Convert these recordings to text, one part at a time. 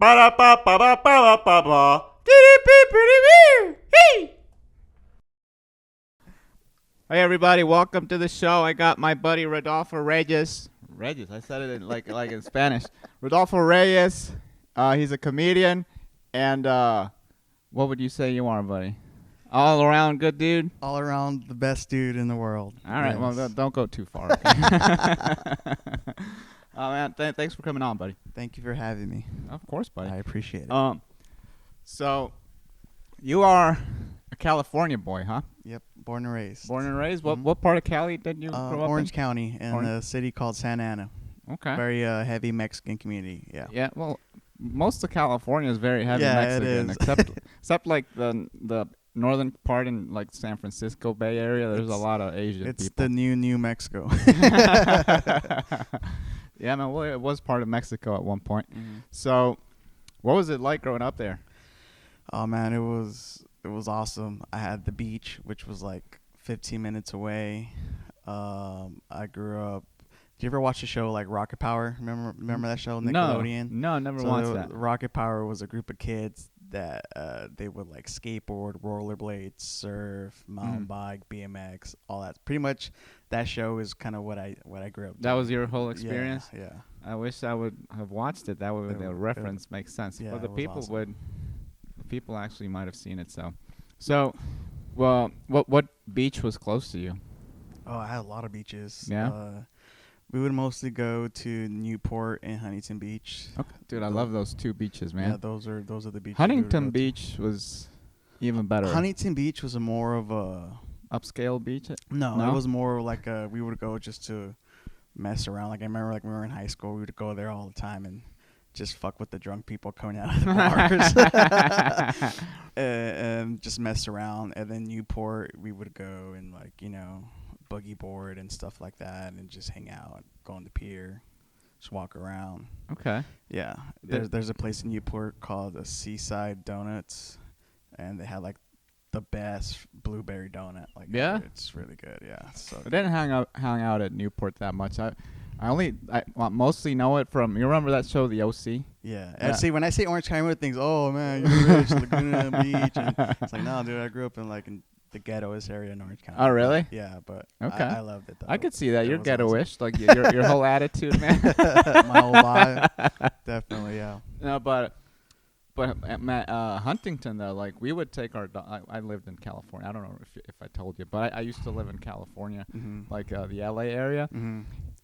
Ba-da-ba-ba-ba-ba-ba-ba. Hey everybody, welcome to the show. I got my buddy Rodolfo Reyes. Reyes, I said it in, like in Spanish. Rodolfo Reyes. He's a comedian, and what would you say you are, buddy? All around good dude. All around the best dude in the world. All right, Yes. well don't go too far. Oh man, thanks for coming on, buddy. Thank you for having me. Of course, buddy. I appreciate it. So you are a California boy, huh? Yep, born and raised. Born and raised. Mhm. What part of Cali did you grow up Orange in? County in a city called Santa Ana. Okay. Very heavy Mexican community. Yeah. Yeah. Well, most of California is very heavy Yeah, it Mexican, is. except like the northern part in like San Francisco Bay Area. There's a lot of Asian It's people. the new Mexico. Yeah, man. Well, it was part of Mexico at one point. Mm-hmm. So, what was it like growing up there? Oh man, it was awesome. I had the beach, which was like 15 minutes away. I grew up. Did you ever watch the show like Rocket Power? Remember that show, Nickelodeon? No, never So watched that. Rocket Power was a group of kids that they would like skateboard, rollerblades, surf, mountain bike, BMX, all that. Pretty much, that show is kind of what I grew up. That doing. was your whole experience? Yeah. I wish I would have watched it. That way the reference makes sense. Yeah, But the it was people awesome. would. The people actually might have seen it. So, well, what beach was close to you? Oh, I had a lot of beaches. Yeah? We would mostly go to Newport and Huntington Beach. Okay. Dude, I love those two beaches, man. Yeah, those are the beaches. we would Huntington go to. Beach was even better. Huntington Beach was a more of a Upscale beach? no, No? it was more like we would go just to mess around. Like I remember, like when we were in high school, we would go there all the time and just fuck with the drunk people coming out of the bars and just mess around. And then Newport, we would go and like boogie board and stuff like that, and just hang out, go on the pier, just walk around. Okay. Yeah, there's a place in Newport called the Seaside Donuts, and they had like the best blueberry donut. Like Yeah? ever. It's really good. Yeah, so I didn't hang out at Newport that much. I mostly know it from. You remember that show, The OC? yeah. Yeah. See, when I say Orange County, everyone thinks, "Oh man, you're rich, Laguna Beach," and it's like, no, dude, I grew up in like in the ghettoest area in Orange County. Oh, really? Yeah, but Okay. I loved it though. I could see that. It You're was ghetto-ish, like your whole attitude, man. awesome. My whole vibe, definitely, yeah. No, but Huntington though, like we would take our dog. I lived in California. I don't know if I told you, but I used to live in California, like the LA area,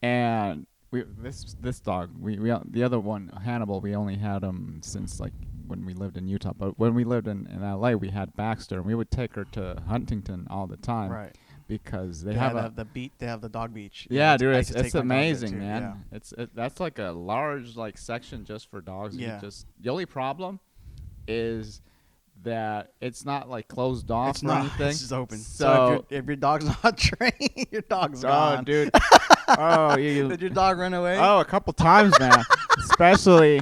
and this dog, we the other one, Hannibal, we only had him since like when we lived in Utah. But when we lived in LA, we had Baxter, and we would take her to Huntington all the time, Right. because they They have have they have the dog beach. Yeah, dude, I used to it's take my dog there, amazing, too, man. yeah. That's like a large like section just for dogs. Yeah. The only problem is that it's not like closed off It's or not. anything. It's just open. So, if your dog's not trained, your dog's oh, gone. dude, oh, Did your dog run away? oh, a couple times, man. especially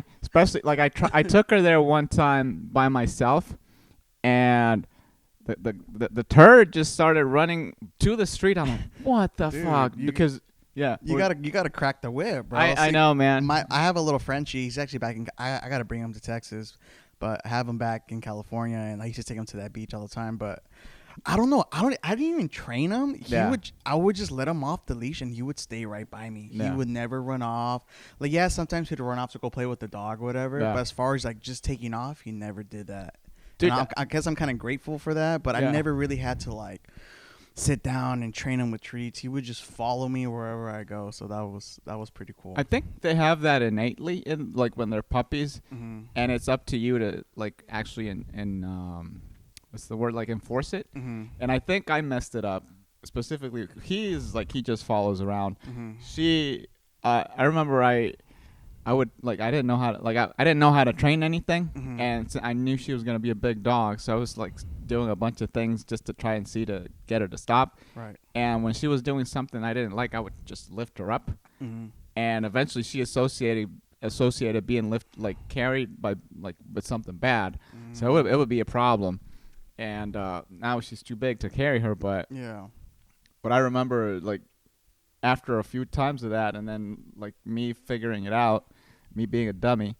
like I took her there one time by myself, and the turd just started running to the street. I'm like, what the Dude, fuck? Because yeah, you gotta crack the whip, bro. I know, man. I have a little Frenchie. He's actually back in. I gotta bring him to Texas, but I have him back in California, and I used to take him to that beach all the time. But I don't know. I didn't even train him. I would just let him off the leash, and he would stay right by me. Yeah. He would never run off. Like yeah, sometimes he'd run off to go play with the dog, or whatever. Yeah. But as far as like just taking off, he never did that. Dude, And I guess I'm kind of grateful for that, but Yeah. I never really had to like sit down and train him with treats. He would just follow me wherever I go, so that was pretty cool. I think they have that innately in like when they're puppies, and it's up to you to like actually what's the word, like enforce it. And I think I messed it up specifically. He just follows around. I remember I would like I didn't know how to I didn't know how to train anything, and so I knew she was gonna be a big dog, so I was like doing a bunch of things just to try and see to get her to stop. Right. And when she was doing something I didn't like, I would just lift her up, and eventually she associated being carried by with something bad, so it would be a problem. And now she's too big to carry her, but Yeah. I remember like after a few times of that, and then like me figuring it out, me being a dummy,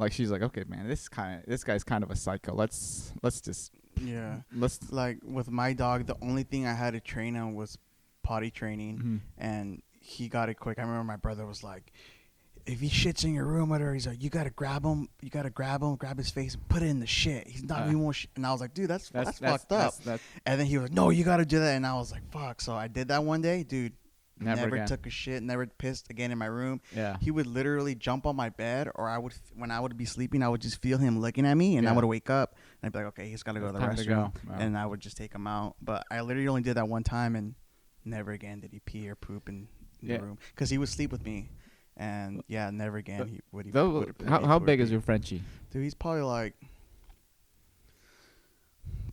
like she's like, okay, man, this guy's kind of a psycho. Let's just like with my dog, the only thing I had to train on was potty training, and he got it quick. I remember my brother was like, if he shits in your room, whatever, he's like, you gotta grab him, grab his face, and put it in the shit. He's not even won't and I was like, dude, that's fucked up. And then he was like, no, you gotta do that. And I was like, fuck. So I did that one day, dude. Never took a shit, never pissed again in my room. Yeah. He would literally jump on my bed, or when I would be sleeping, I would just feel him looking at me, and I would wake up, and I'd be like, okay, he's got to go to the restroom. Wow. And I would just take him out. But I literally only did that one time, and never again did he pee or poop in the room. Because he would sleep with me. And, never again would he How big is your Frenchie? Dude, he's probably like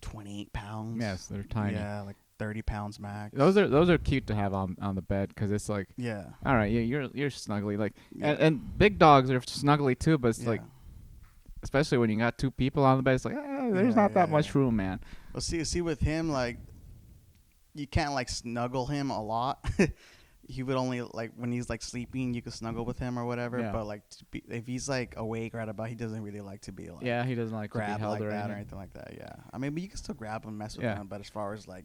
28 pounds. Yes, they're tiny. Yeah, like 30 pounds max. Those are cute to have on the bed because it's like, all right, you're snuggly, like, and big dogs are snuggly too, but it's like, especially when you got two people on the bed, it's like there's not that much room, man. Well, see with him, like, you can't like snuggle him a lot. He would only, like, when he's like sleeping, you could snuggle with him or whatever. Yeah. But like if he's like awake right about, he doesn't really like to be like he doesn't like grab to be held like or that or anything like that. Yeah, I mean, but you can still grab him, mess with him. But as far as like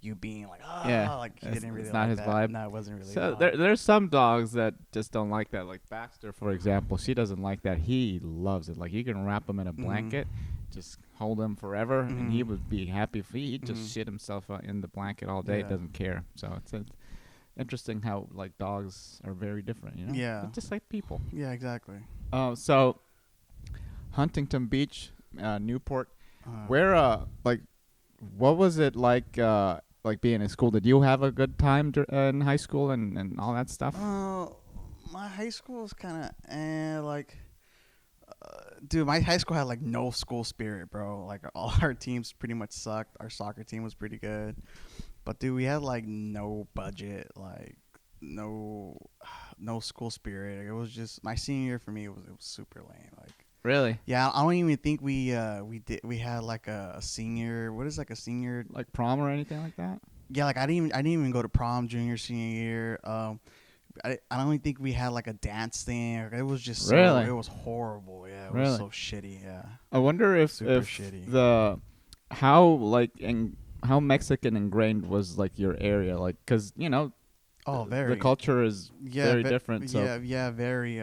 you being like, like he didn't really. It's not like his that. vibe. No, it wasn't really. So there's some dogs that just don't like that. Like Baxter, for example, she doesn't like that. He loves it. Like you can wrap him in a blanket, just hold him forever, and he would be happy if he'd just shit himself in the blanket all day. Doesn't care. So it's interesting how like dogs are very different. You know. Yeah. But just like people. Yeah, exactly. So Huntington Beach, Newport, where like, what was it like? Like being in school, did you have a good time in high school and all that stuff? My high school was kind of like, dude, my high school had like no school spirit, bro. Like all our teams pretty much sucked. Our soccer team was pretty good, but dude, we had like no budget, like no school spirit. It was just my senior year for me. It was super lame. Like really? Yeah, I don't even think we had like a senior. What is like a senior? Like prom or anything like that? Yeah, like I didn't even go to prom senior year. I don't even think we had like a dance thing. It was just it was horrible. Yeah, it was so shitty. Yeah. I wonder if shitty. How Mexican ingrained was like your area, like because the culture is very different. So. Yeah, very.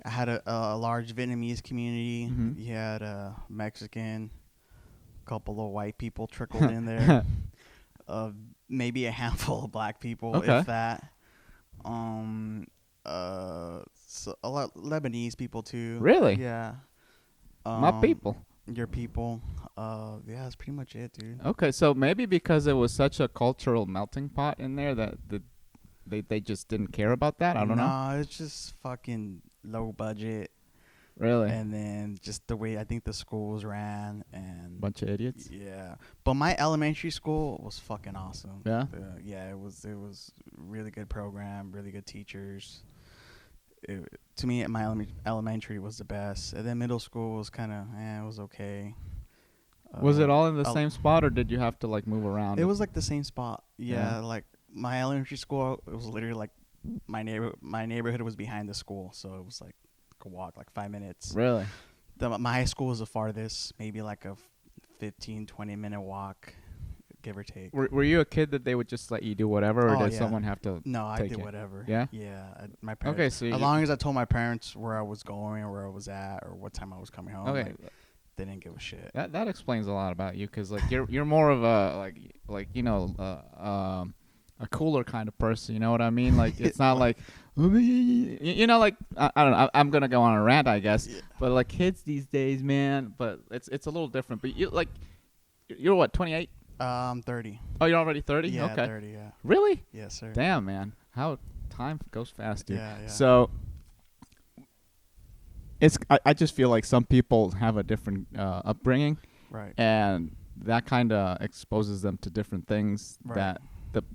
I had a large Vietnamese community. You had a Mexican, a couple of white people trickled in there. Maybe a handful of black people, if that. So a lot Lebanese people too. Really? Yeah. My people. Your people. Yeah, that's pretty much it, dude. Okay, so maybe because it was such a cultural melting pot in there that they just didn't care about that. I don't know. No, it's just fucking low budget. Really? And then just the way I think the schools ran and bunch of idiots. Yeah. But my elementary school was fucking awesome. Yeah? Yeah, it was really good program, really good teachers. To me, my elementary was the best. And then middle school was kind of, it was okay. Was it all in the same spot, or did you have to like move around? It was like the same spot. Yeah. Like my elementary school, it was literally like my neighborhood was behind the school, so it was like a walk, like 5 minutes. Really? My high school was the farthest, maybe like a 15-20 minute walk, give or take. Were you a kid that they would just let you do whatever, or did someone have to? No, I did whatever. Yeah. Yeah, my parents. Okay, so as long as I told my parents where I was going or where I was at or what time I was coming home. Okay. They didn't give a shit. That explains a lot about you, because like you're more of a a cooler kind of person, you know what I mean? Like it's not like like I don't know. I'm gonna go on a rant, I guess. Yeah. But like kids these days, man. But it's a little different. But you're what, 28? 30. Oh, you're already 30? Yeah, okay. 30. Yeah. Really? Yes, sir. Damn, man. How time goes fast, dude. Yeah. So I just feel like some people have a different upbringing, right? And that kind of exposes them to different things that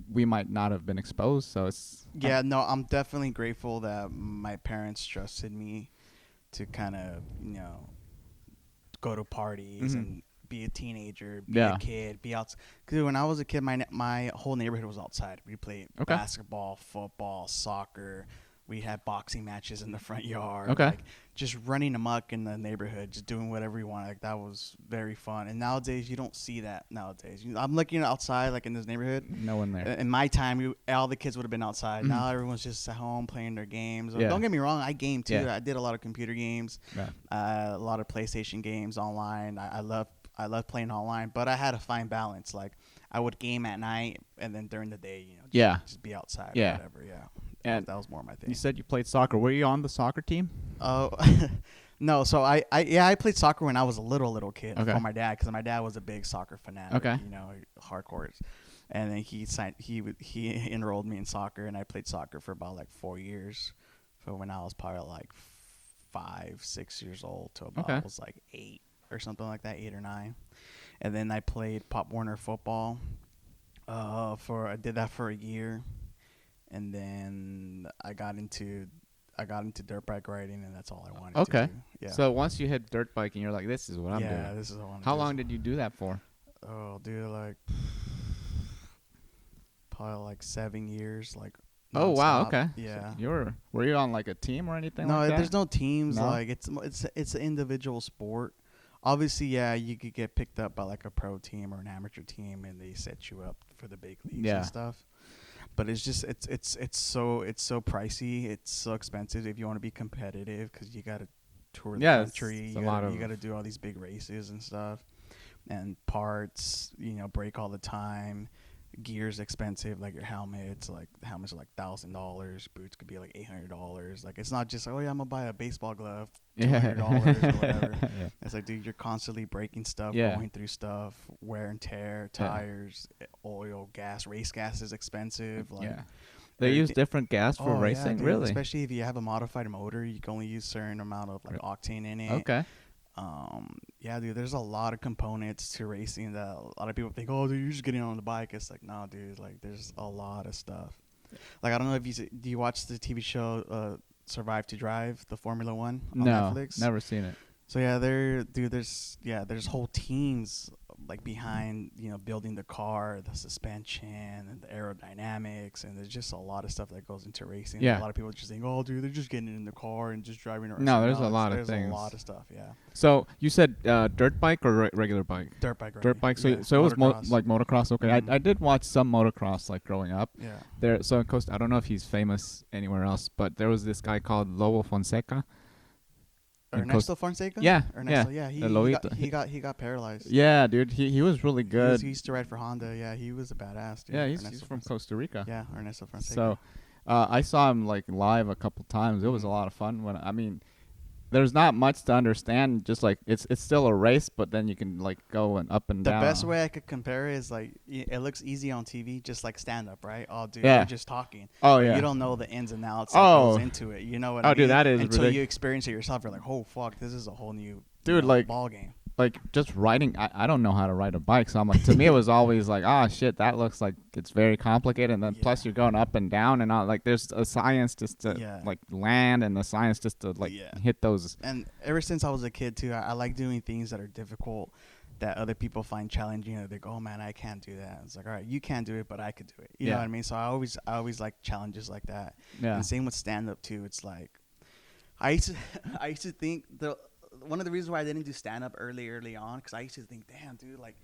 we might not have been exposed. So it's no, I'm definitely grateful that my parents trusted me to kind of go to parties and be a teenager, be a kid, be out. Because when I was a kid, my whole neighborhood was outside. We played basketball, football, soccer. We had boxing matches in the front yard. Okay. Like, just running amok in the neighborhood, just doing whatever you want. Like that was very fun. And nowadays you don't see that nowadays. I'm looking outside, like in this neighborhood. No one there. In my time, all the kids would have been outside. Mhm. Now everyone's just at home playing their games. Yeah. Don't get me wrong, I game too. Yeah. I did a lot of computer games, a lot of PlayStation games online. I love playing online, but I had to find balance. Like I would game at night, and then during the day, just be outside or whatever. Yeah, and that was more my thing. You said you played soccer. Were you on the soccer team? Oh, no. So I played soccer when I was a little kid for my dad, because my dad was a big soccer fanatic. Okay. Hardcore. And then he enrolled me in soccer, and I played soccer for about like 4 years, from when I was probably like 5, 6 years old to about I was like 8 or something like that, 8 or 9. And then I played Pop Warner football. I did that for a year, and then I got into dirt bike riding, and that's all I wanted to do. Yeah. So once you hit dirt biking, you're like, this is what I'm doing. Yeah, this is what I want to do. How long did you do that for? Oh, dude, like probably like 7 years, like. Oh wow, nonstop. okay. Yeah. So were you on like a team or anything? No, like that? there's no teams. No? Like it's an individual sport. Obviously, yeah, you could get picked up by like a pro team or an amateur team, and they set you up for the big leagues and stuff. But it's just it's so pricey. It's so expensive if you want to be competitive, because you got to tour the country. You got to do all these big races and stuff, and parts. Break all the time. Gear's expensive, like your helmets. Like helmets are like $1,000. Boots could be like $800. Like it's not just I'm gonna buy a baseball glove, $200 or whatever. It's like, dude, you're constantly breaking stuff, going through stuff, wear and tear, tires, oil, gas. Race gas is expensive. Like they use different gas for racing, dude, really. Especially if you have a modified motor, you can only use certain amount of like octane in it. Okay. Yeah, dude, there's a lot of components to racing that a lot of people think, oh, dude, you're just getting on the bike. It's like, no, dude, like there's a lot of stuff. Like, I don't know if do you watch the TV show Survive to Drive, the Formula One on Netflix? No, never seen it. So yeah, there's whole teams like behind building the car, the suspension, and the aerodynamics, and there's just a lot of stuff that goes into racing. Yeah. A lot of people just think, oh, dude, they're just getting in the car and just driving around. No, there's a lot of things. There's a lot of stuff. Yeah. So you said dirt bike or regular bike? Dirt bike. Dirt bike. So yeah. So it was like motocross. Okay, Mm-hmm. I did watch some motocross like growing up. Yeah. So in Costa, I don't know if he's famous anywhere else, but there was this guy called Lobo Fonseca. Ernesto Fonseca? Yeah, Ernesto, yeah. He got paralyzed. Yeah, dude, he was really good. He used to ride for Honda. Yeah, he was a badass, dude. Yeah, he's from Costa Rica. Yeah, Ernesto Fonseca. So, I saw him like live a couple times. It was a lot of fun. There's not much to understand. Just like it's still a race, but then you can like go and up and down. The best way I could compare it is like it looks easy on TV, just like stand up, right? Oh, dude, Yeah. you're just talking. Oh yeah. You don't know the ins and outs that goes into it. You know what I mean? Dude, that is until ridiculous. you experience it yourself. You're like, oh fuck, this is a whole new ball game. Like just riding, I don't know how to ride a bike, so I'm like, to me it was always like, shit, that looks like it's very complicated, and then plus you're going up and down and all, like there's a science just to like land, and the science just to like hit those. And ever since I was a kid too, I like doing things that are difficult, that other people find challenging, and they go, oh man, I can't do that. It's like, all right, you can't do it, but I could do it. You know what I mean? So I always like challenges like that. Yeah. And same with stand up too. It's like I used to think one of the reasons why I didn't do stand-up early on, because I used to think, damn, dude, like,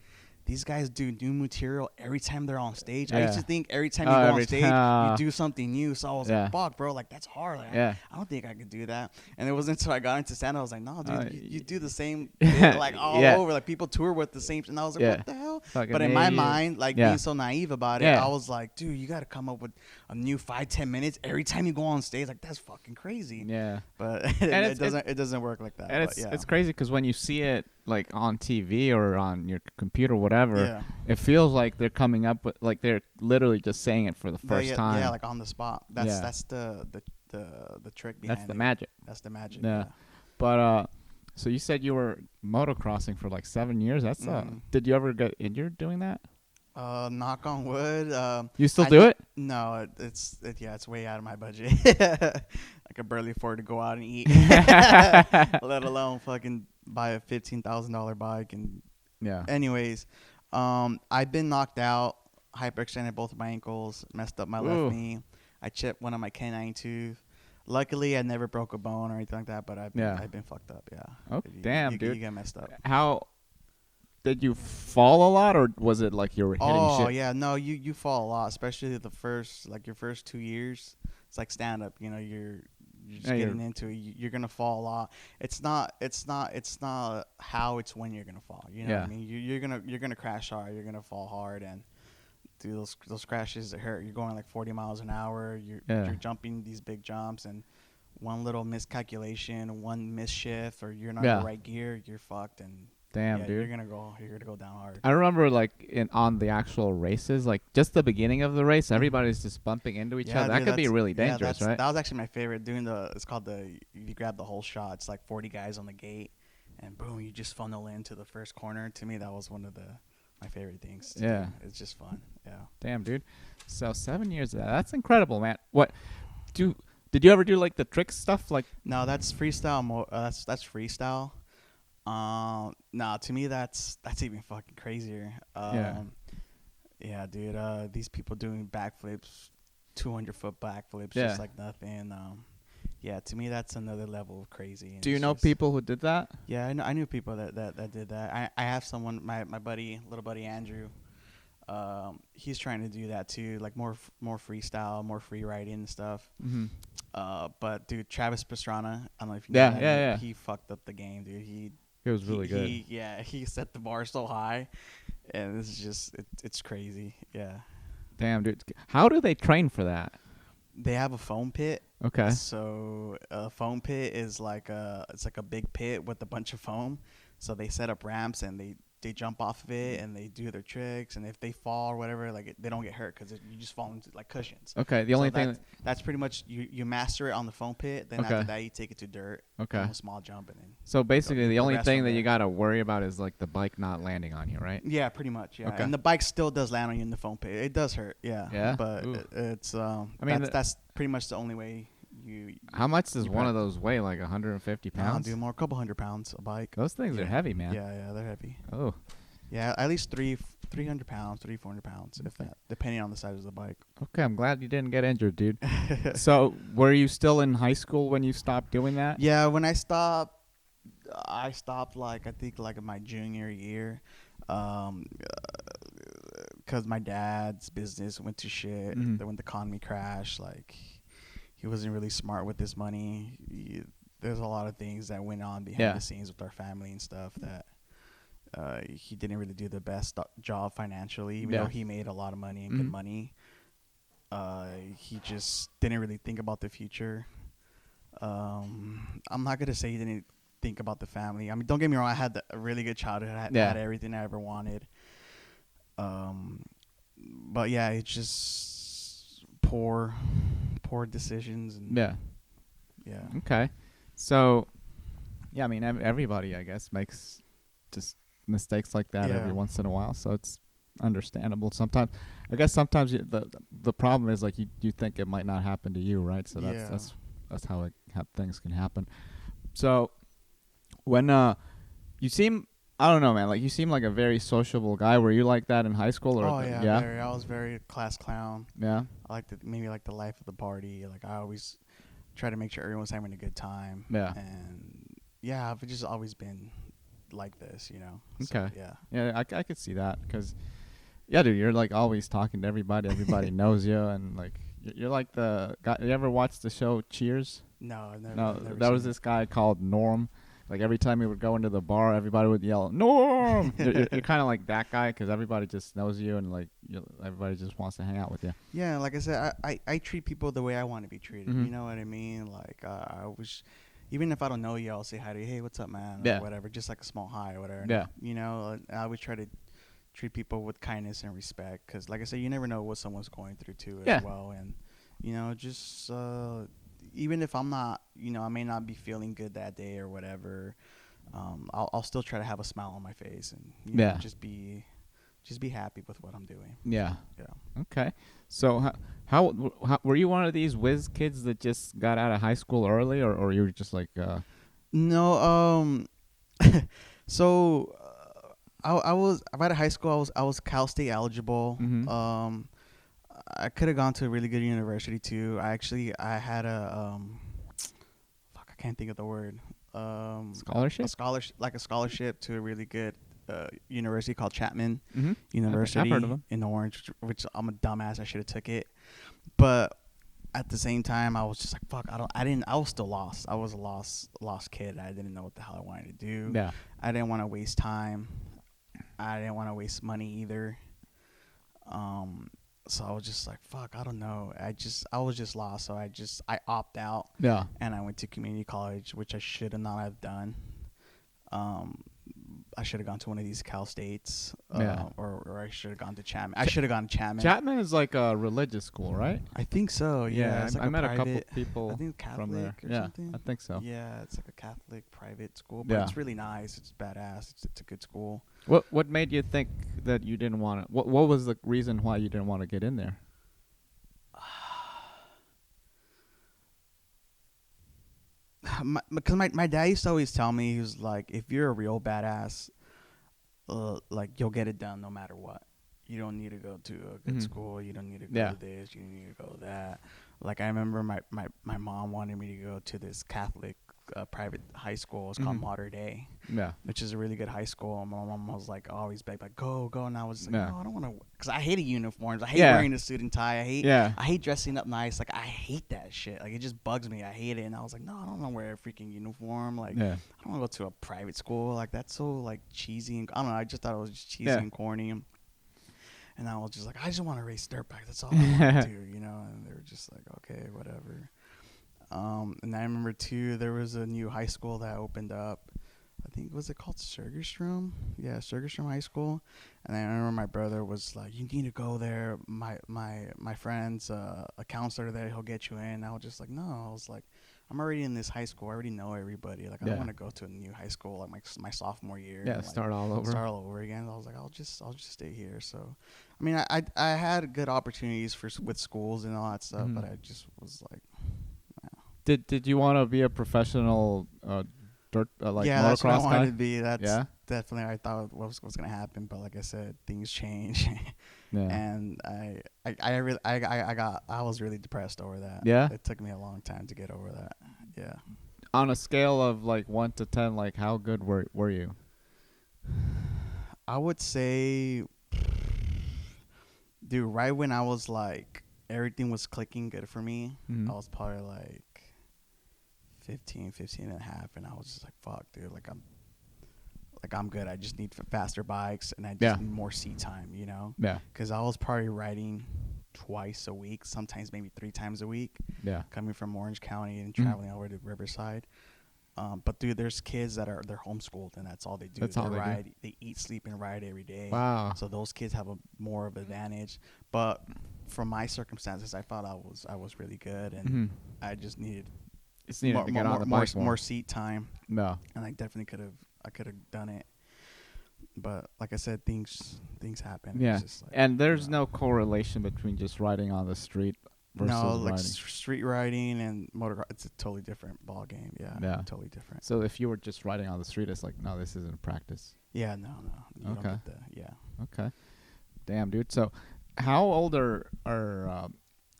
these guys do new material every time they're on stage. I used to think every time you go on stage, you do something new. So I was like, fuck, bro, like, that's hard. Like, I don't think I could do that. And it wasn't until I got into stand-up, I was like, no, dude, you do the same thing, like, all over. Like, people tour with the same. And I was like, what the hell? But in my mind, like, being so naive about it, I was like, dude, you got to come up with a new 5-10 minutes every time you go on stage. Like, that's fucking crazy. Yeah. But it doesn't work like that. And it's crazy because when you see it, like on TV or on your computer, whatever, it feels like they're coming up with, like they're literally just saying it for the first time. Yeah, like on the spot. That's the trick behind it. That's the magic. That's the magic. Yeah. But so you said you were motocrossing for like 7 years. That's did you ever get injured doing that? Knock on wood. You still do it? No, it's way out of my budget. I could barely afford to go out and eat, let alone fucking buy a $15,000 bike. And anyways, I've been knocked out, hyperextended both of my ankles, messed up my left knee. I chipped one of my canine tooth. Luckily, I never broke a bone or anything like that, but I've been fucked up. Yeah. Oh, damn, dude. You get messed up. How did you fall a lot, or was it like you were hitting shit? Oh yeah, no, you fall a lot, especially your first 2 years. It's like stand up. You're just getting into it. You're gonna fall a lot. It's not how, it's when you're gonna fall. You know what I mean? You're gonna crash hard. You're gonna fall hard, and dude, those crashes that hurt. You're going like 40 miles an hour. You're jumping these big jumps, and one little miscalculation, one misshift, or you're not in the right gear, you're fucked. And damn, dude, you're gonna go down hard. I remember like on the actual races, like just the beginning of the race, everybody's just bumping into each other. That could be really dangerous, right? That was actually my favorite. It's called you grab the whole shot. It's like 40 guys on the gate, and boom, you just funnel into the first corner. To me, that was one of my favorite things. Yeah, it's just fun. Yeah. Damn, dude. So 7 years of that. That's incredible, man. Did you ever do like the trick stuff? Like, no, that's freestyle. That's freestyle. No, to me that's even fucking crazier. Yeah, dude. These people doing backflips, 200-foot backflips, just like nothing. Yeah, to me that's another level of crazy. Do you know people who did that? Yeah, I knew people that did that. I have someone, my little buddy Andrew. He's trying to do that too, like more freestyle, more free riding and stuff. Mm-hmm. But dude, Travis Pastrana, I don't know if you know that. He fucked up the game, dude. He was really good. He set the bar so high, and this is just it's crazy. Yeah. Damn, dude. How do they train for that? They have a foam pit. Okay. So a foam pit is it's like a big pit with a bunch of foam. So they set up ramps and they jump off of it and they do their tricks, and if they fall or whatever, like they don't get hurt because you just fall into like cushions. Okay. The only thing that's pretty much you master it on the foam pit. Then after that you take it to dirt. Okay. A small jump and then. So basically, the only thing that you gotta worry about is like the bike not landing on you, right? Yeah, pretty much. Yeah. Okay. And the bike still does land on you in the foam pit. It does hurt. Yeah. Yeah. But it's that's pretty much the only way. How much does one of those weigh? Like 150 pounds? Dude, more, a couple 100 pounds a bike. Those things are heavy, man. Yeah, they're heavy. Oh. Yeah, at least 300 pounds, 400 pounds, if that, depending on the size of the bike. Okay, I'm glad you didn't get injured, dude. So, were you still in high school when you stopped doing that? Yeah, when I stopped like I think like in my junior year, because my dad's business went to shit. When the economy crashed, like he wasn't really smart with his money. There's a lot of things that went on behind the scenes with our family and stuff that. He didn't really do the best job financially, even though he made a lot of money and good money. He just didn't really think about the future. I'm not going to say he didn't think about the family. I mean, don't get me wrong. I had a really good childhood. I had everything I ever wanted. But yeah, it's just poor decisions. And yeah. Okay. So, yeah, I mean, everybody, I guess, makes just mistakes like that every once in a while, so it's understandable. Sometimes the problem is like you think it might not happen to you, right? So that's how things can happen. So when you seem, I don't know, man, like you seem like a very sociable guy. Were you like that in high school? Or I was very class clown. Yeah, I liked maybe like the life of the party. Like I always try to make sure everyone's having a good time. I've just always been like this, you know. Okay. So, I could see that because, dude, you're like always talking to everybody. Everybody knows you, and like you're like the guy. You ever watched the show Cheers? No, I've never. No, there was this guy called Norm. Like every time he would go into the bar, everybody would yell Norm. you're kind of like that guy because everybody just knows you, and like everybody just wants to hang out with you. Yeah, like I said, I treat people the way I want to be treated. Mm-hmm. You know what I mean? Like I was. Even if I don't know you, I'll say hi to you. Hey, what's up, man? Or whatever. Just like a small hi or whatever. Yeah. You know, I always try to treat people with kindness and respect. Because, like I said, you never know what someone's going through, too, as well. And, you know, just even if I'm not, you know, I may not be feeling good that day or whatever, I'll still try to have a smile on my face and, you know, just be happy with what I'm doing. Yeah. Okay. So how were you one of these whiz kids that just got out of high school early, or you were just like No, so I was out of high school. I was Cal State eligible. Mm-hmm. I could have gone to a really good university too. I had a can't think of the word. Scholarship? A scholarship to a really good university called Chapman Mm-hmm. University I've heard of them. in Orange, which I'm a dumbass. I should have took it, but at the same time, I was just like, fuck. I was still lost. I was a lost kid. I didn't know what the hell I wanted to do. Yeah. I didn't want to waste time. I didn't want to waste money either. So I was just like, fuck, I don't know. I was just lost. So I opt out. Yeah. And I went to community college, which I should have not have done. I should have gone to one of these Cal States, or I should have gone to Chapman. I should have gone to Chapman. Chapman is like a religious school, right? I think so. Yeah, it's like I met private, a couple people I think Catholic from there. or Yeah, something. I think so. Yeah, it's like a Catholic private school, but it's really nice. It's badass. It's a good school. What made you think that you didn't want to? What was the reason why you didn't want to get in there? Because my dad used to always tell me, he was like, if you're a real badass, like you'll get it done no matter what. You don't need to go to a good school. You don't need to go to this. You don't need to go to that. Like I remember my mom wanted me to go to this Catholic private high school. It's called Mater Dei, which is a really good high school. And my mom was like always begged, like go. And I was just like, no, I don't want to, because I hated uniforms. I hate wearing a suit and tie. I hate dressing up nice. Like I hate that shit. Like it just bugs me. I hate it. And I was like, no, I don't want to wear a freaking uniform. Like I don't want to go to a private school. Like that's so like cheesy. And I don't know. I just thought it was just cheesy and corny. And I was just like, I just want to race dirt bikes. That's all I want to do, you know. And they were just like, okay, whatever. And I remember too, there was a new high school that opened up. I think, was it called Sergerstrom? Yeah, Sergerstrom High School. And I remember my brother was like, you need to go there. My friend's a counselor there. He'll get you in. I was just like, no. I was like, I'm already in this high school. I already know everybody. Like, I don't want to go to a new high school like my sophomore year. Yeah, and, start all over again. I was like, I'll just stay here. So, I mean, I had good opportunities with schools and all that stuff, but I just was like, no. Did you want to be a professional dirt motocross that's what I wanted guy? to be. That's definitely I thought was going to happen, but like I said, things change. And I was really depressed over that. Yeah, it took me a long time to get over that. Yeah. On a scale of like 1 to 10, like how good were you? I would say, dude, right when I was like everything was clicking good for me, I was probably like 15 and a half, and I was just like, fuck, dude, I'm good. I just need faster bikes, and I just need more seat time, you know? Yeah. Because I was probably riding twice a week, sometimes maybe 3 times a week. Yeah. Coming from Orange County and traveling over to Riverside. But dude, there's kids they're homeschooled, and that's all they do. That's all they ride. do. They eat, sleep, and ride every day. Wow. So those kids have more of an advantage. But from my circumstances, I thought I was really good, and I just needed. It's needed to get on the bike more seat time. No. And I definitely could have done it. But like I said, things happen. Yeah. It's just like, and there's no correlation between just riding on the street versus riding. Street riding and motocross, it's a totally different ball game. Yeah. Totally different. So if you were just riding on the street, it's like, no, this isn't practice. Yeah, no. You okay. Okay. Damn, dude. So how old are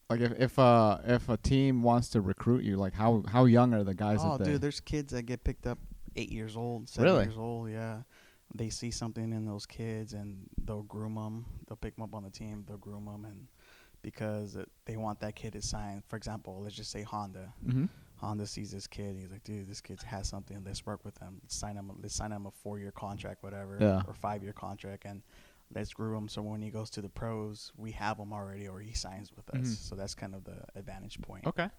like if a team wants to recruit you, like how young are the guys? Oh, dude, there's kids that get picked up 8 years old, 7 years old. Yeah, they see something in those kids and they'll groom them. They'll pick them up on the team. They'll groom them, and because they want that kid to sign. For example, let's just say Honda. Honda sees this kid. He's like, dude, this kid has something. Let's work with him. Let's sign him a 4-year contract, whatever, or 5-year contract, and let's groom him so when he goes to the pros, we have him already, or he signs with us. So that's kind of the advantage point. Okay.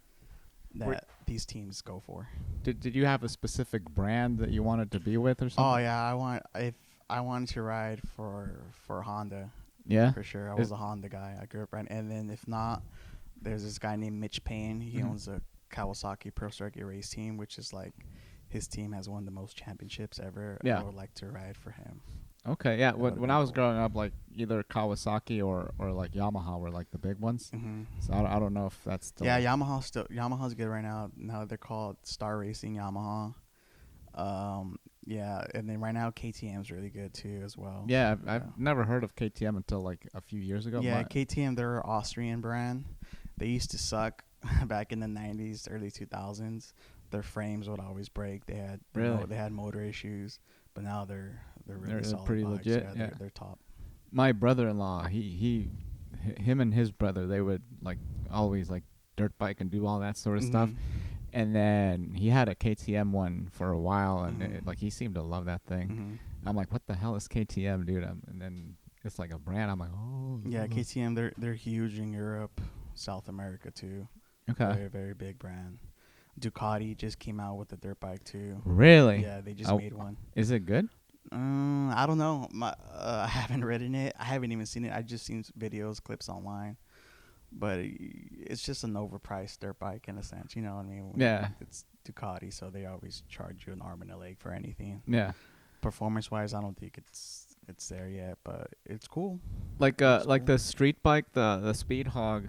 That these teams go for. Did you have a specific brand that you wanted to be with or something? Oh yeah, I wanted to ride for Honda. Yeah. For sure, I was a Honda guy. I grew up riding, and then if not, there's this guy named Mitch Payne. He owns a Kawasaki Pro Circuit race team, which is like his team has won the most championships ever. Yeah. I would like to ride for him. Okay, yeah. When I was growing up, like either Kawasaki or like Yamaha were like the big ones. So I don't know if that's still. Yeah, Yamaha's good right now. Now they're called Star Racing Yamaha. Yeah, and then right now KTM's really good too as well. Yeah, I've never heard of KTM until like a few years ago. Yeah, KTM, they're an Austrian brand. They used to suck back in the 90s, early 2000s. their frames would always break. They had Really? they had motor issues, but now they're really solid pretty bikes. legit. Yeah, Yeah. they're top. My brother-in-law, him and his brother, they would like always like dirt bike and do all that sort of stuff. And then he had a KTM one for a while, and like he seemed to love that thing. I'm like, what the hell is KTM, dude? And then it's like a brand. I'm like, oh. Yeah, KTM. They're huge in Europe, South America too. Okay. Very very big brand. Ducati just came out with a dirt bike too. Really? Yeah, they just made one. Is it good? I don't know. I haven't ridden it. I haven't even seen it. I just seen videos, clips online. But it's just an overpriced dirt bike in a sense. You know what I mean? Yeah. It's Ducati, so they always charge you an arm and a leg for anything. Yeah. Performance-wise, I don't think it's there yet, but it's cool. Like the street bike, the Speed Hog.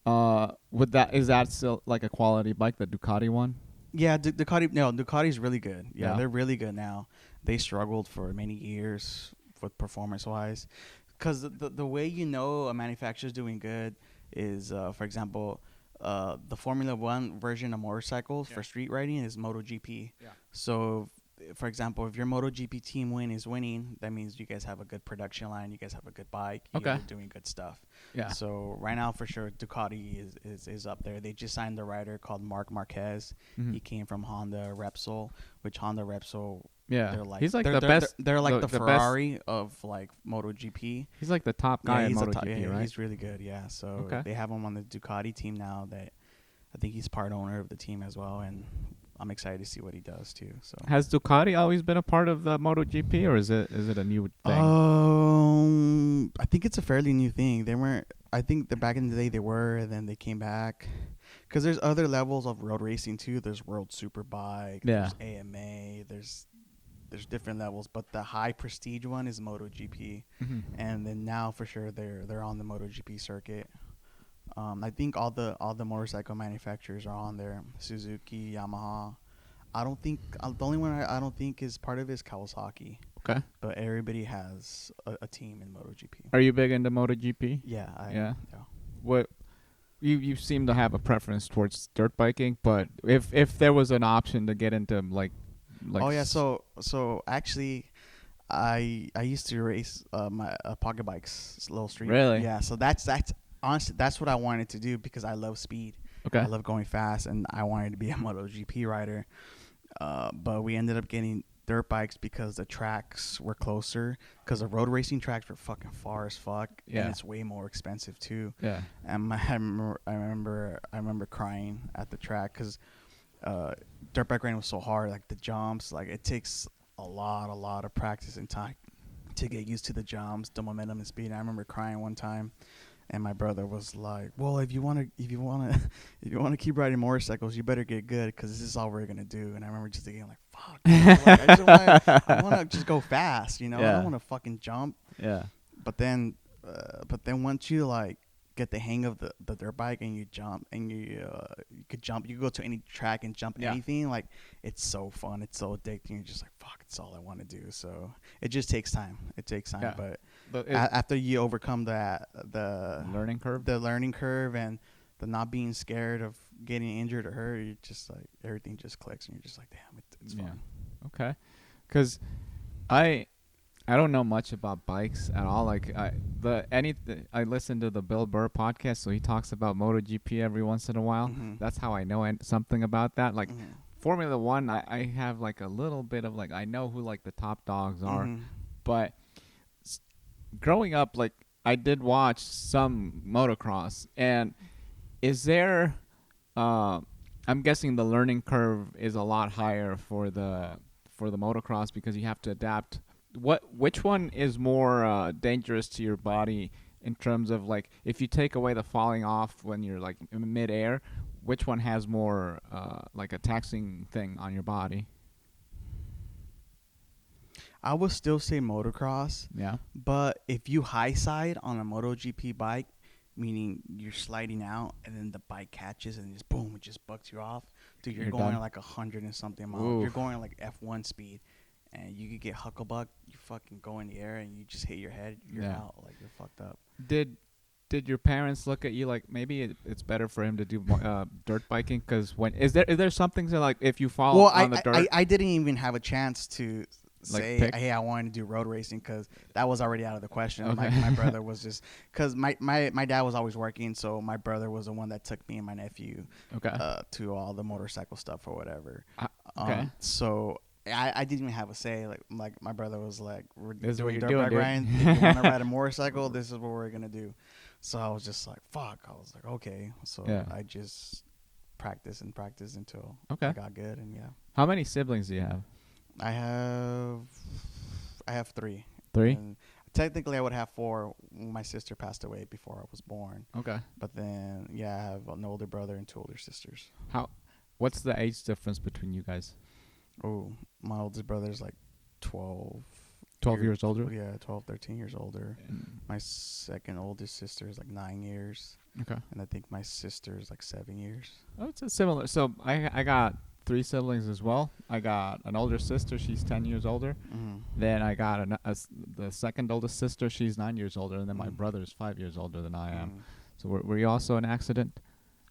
Is that still like a quality bike, the Ducati one? Yeah, Ducati. No, Ducati's really good. Yeah, Yeah. they're really good now. They struggled for many years with performance-wise, because the way you know a manufacturer's doing good is, for example, the Formula One version of motorcycles for street riding is MotoGP. Yeah. So, for example, if your MotoGP team is winning, that means you guys have a good production line. You guys have a good bike. You guys are doing good stuff. Yeah. So right now, for sure, Ducati is up there. They just signed a rider called Marc Marquez. He came from Honda Repsol, which Honda Repsol. Yeah. They're like, he's like they're, the best. They're like the best. Ferrari of like MotoGP. He's like the top guy in he's MotoGP, right? He's really good. Yeah. So they have him on the Ducati team now. That I think he's part owner of the team as well, and I'm excited to see what he does too. So has Ducati always been a part of the MotoGP, or is it a new thing? I think it's a fairly new thing. They weren't. I think that back in the day they were, and then they came back. Because there's other levels of road racing too. There's World Superbike. Yeah. There's AMA. There's different levels, but the high prestige one is MotoGP, and then now for sure they're on the MotoGP circuit. I think all the motorcycle manufacturers are on there. Suzuki, Yamaha. I don't think the only one I don't think is part of it is Kawasaki. Okay. But everybody has a team in MotoGP. Are you big into MotoGP? Yeah. Yeah. What you seem to have a preference towards dirt biking, but if there was an option to get into like oh yeah, so actually, I used to race my pocket bikes, little street. Really? Yeah. So that's honestly that's what I wanted to do because I love speed. Okay. I love going fast, and I wanted to be a MotoGP rider. But we ended up getting dirt bikes because the tracks were closer. Because the road racing tracks were fucking far as fuck, and it's way more expensive too. Yeah. And I remember crying at the track because dirt bike riding was so hard. Like the jumps, like it takes a lot of practice and time to get used to the jumps, the momentum and speed. And I remember crying one time, and my brother was like, "Well, if you want to keep riding motorcycles, you better get good because this is all we're gonna do." And I remember just thinking like, "Fuck, I want to just go fast, you know? I don't want to fucking jump." Yeah. But then once you like get the hang of the dirt bike and you jump and you could jump, you could go to any track and jump anything. Like it's so fun, it's so addicting. You're just like, fuck, it's all I want to do. So it just takes time. But after you overcome the learning curve and the not being scared of getting injured or hurt, you just like everything just clicks and you're just like, damn, it's fun. Okay. Because I don't know much about bikes at all. Like I listen to the Bill Burr podcast, so he talks about MotoGP every once in a while. That's how I know something about that. Like Formula One, I have like a little bit of like I know who like the top dogs are, but growing up, like I did watch some motocross, and is there? I'm guessing the learning curve is a lot higher for the motocross because you have to adapt. Which one is more dangerous to your body in terms of like if you take away the falling off when you're like in midair, which one has more like a taxing thing on your body? I would still say motocross. Yeah. But if you high side on a MotoGP bike, meaning you're sliding out and then the bike catches and just boom, it just bucks you off. Dude, you're going at like 100 and something miles. Oof. You're going like F1 speed. And you could get hucklebuck, you fucking go in the air and you just hit your head, you're out, like you're fucked up. Did your parents look at you like maybe it's better for him to do dirt biking? Because when is there something to like if you fall Well, on the dirt, I didn't even have a chance to like say, pick? hey, I wanted to do road racing because that was already out of the question. Okay. My brother was just because my dad was always working, so my brother was the one that took me and my nephew Okay. to all the motorcycle stuff or whatever. Okay. So I didn't even have a say. Like my brother was like, we're This is what doing you're dirt doing, bike dude. riding. If you want to ride a motorcycle, this is what we're gonna do. So I was just like, fuck. I was like, okay. So Yeah. I just practiced until Okay. I got good, and yeah. How many siblings do you have? I have 3. 3. And technically, I would have 4. My sister passed away before I was born. Okay. But then, yeah, I have an older brother and 2 older sisters. What's the age difference between you guys? Oh, my oldest brother's like 12. 12 years older? Yeah, 12, 13 years older. My second oldest sister is like 9 years. Okay. And I think my sister is like 7 years. Oh, it's a similar. So I got 3 siblings as well. I got an older sister. She's 10 years older. Mm-hmm. Then I got the second oldest sister. She's 9 years older. And then my Mm. brother is 5 years older than I am. Mm. So were you also an accident?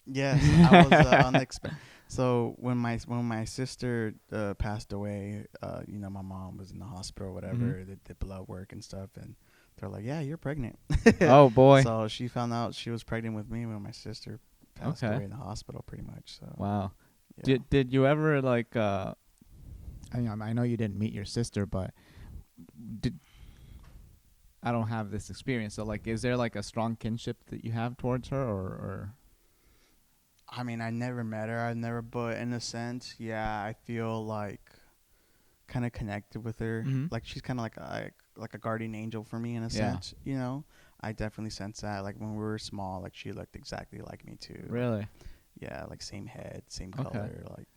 Yes, I was unexpected. So when my sister passed away, my mom was in the hospital or whatever. Mhm. They did blood work and stuff, and they're like, "Yeah, you're pregnant." Oh, boy. So she found out she was pregnant with me when my sister passed Okay. away in the hospital, pretty much. So Wow. yeah. Did you ever like? I know you didn't meet your sister, but I don't have this experience. So like, is there like a strong kinship that you have towards her, or? I mean, I never met her. But in a sense, yeah, I feel like kind of connected with her. Mhm. Like she's kind of like a guardian angel for me in a sense. I definitely sense that. Like when we were small, like she looked exactly like me too. Really? Yeah, like same head, same Okay. color. Like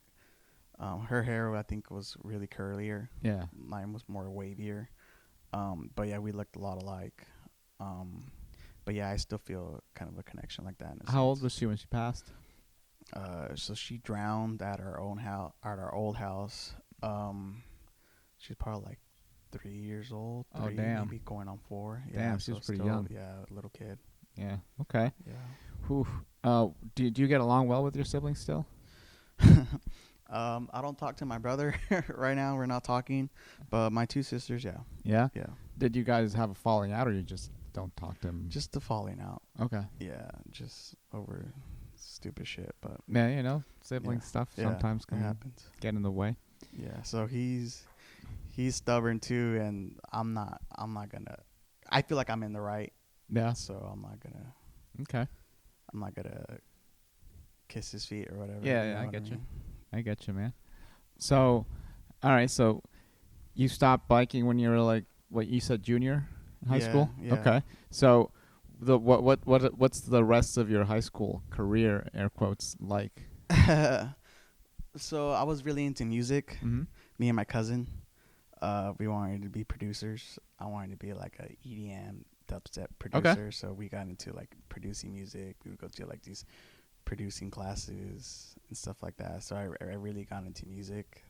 her hair, I think, was really curlier. Yeah. Mine was more wavier. But yeah, we looked a lot alike. But yeah, I still feel kind of a connection like that. In a How old sense. was she when she passed? So she drowned at our own house, at our old house. She's probably like 3 years old. Oh, damn. Maybe going on 4. Damn, Yeah, she was pretty still, young. Yeah, little kid. Yeah. Okay. Yeah. Whew. Do you get along well with your siblings still? I don't talk to my brother right now. We're not talking, but my 2 sisters, yeah. Yeah. Yeah. Did you guys have a falling out, or you just don't talk to them? Just the falling out. Okay. Yeah, just over stupid shit, but Yeah, sibling Yeah. stuff yeah, sometimes it can happens. get in the way. Yeah, so he's stubborn too, and I'm not gonna. I feel like I'm in the right, Yeah. so I'm not Okay. gonna kiss his feet or whatever. Yeah, you yeah, know I what get you. mean? I get you, man. So, all right. So, you stopped biking when you were like, what you said, junior in high Yeah, school? yeah. Okay. So, what's the rest of your high school career, air quotes, like? So I was really into music. Mm-hmm. Me and my cousin, we wanted to be producers. I wanted to be like a EDM dubstep producer. So we got into like producing music. We would go to like these producing classes and stuff like that. So I really got into music.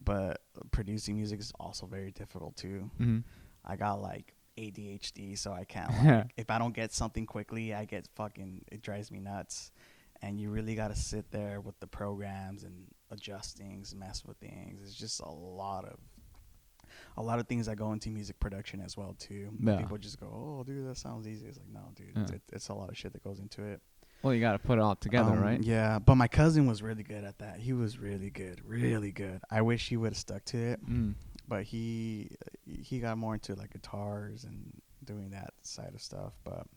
But producing music is also very difficult too. Mm-hmm. I got like ADHD, so I can't like if I don't get something quickly, it drives me nuts. And you really got to sit there with the programs and adjust things, mess with things. It's just a lot of things that go into music production as well too. Yeah. People just go, "Oh, dude, that sounds easy." It's like, no, dude, Yeah. it's a lot of shit that goes into it. Well, you got to put it all together, right? Yeah, but my cousin was really good at that. He was really good, really good. I wish he would have stuck to it, Mm. but he got more into like guitars and doing that side of stuff. But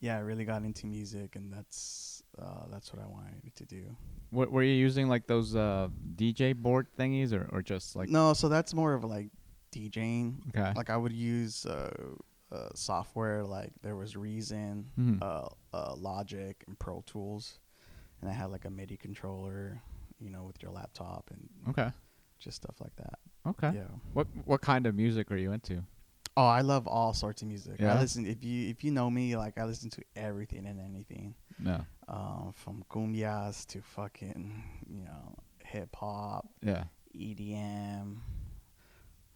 yeah, I really got into music, and that's what I wanted to do. What were you using, like those DJ board thingies, or just like? No, so that's more of like DJing. Okay. Like I would use software, like there was Reason, Mhm. Logic, and Pro Tools, and I had like a MIDI controller, with your laptop and Okay. just stuff like that. Okay. Yeah. What kind of music are you into? Oh, I love all sorts of music. Yeah? I listen. If you know me, like I listen to everything and anything. No. From cumbias to fucking, hip hop, Yeah. EDM,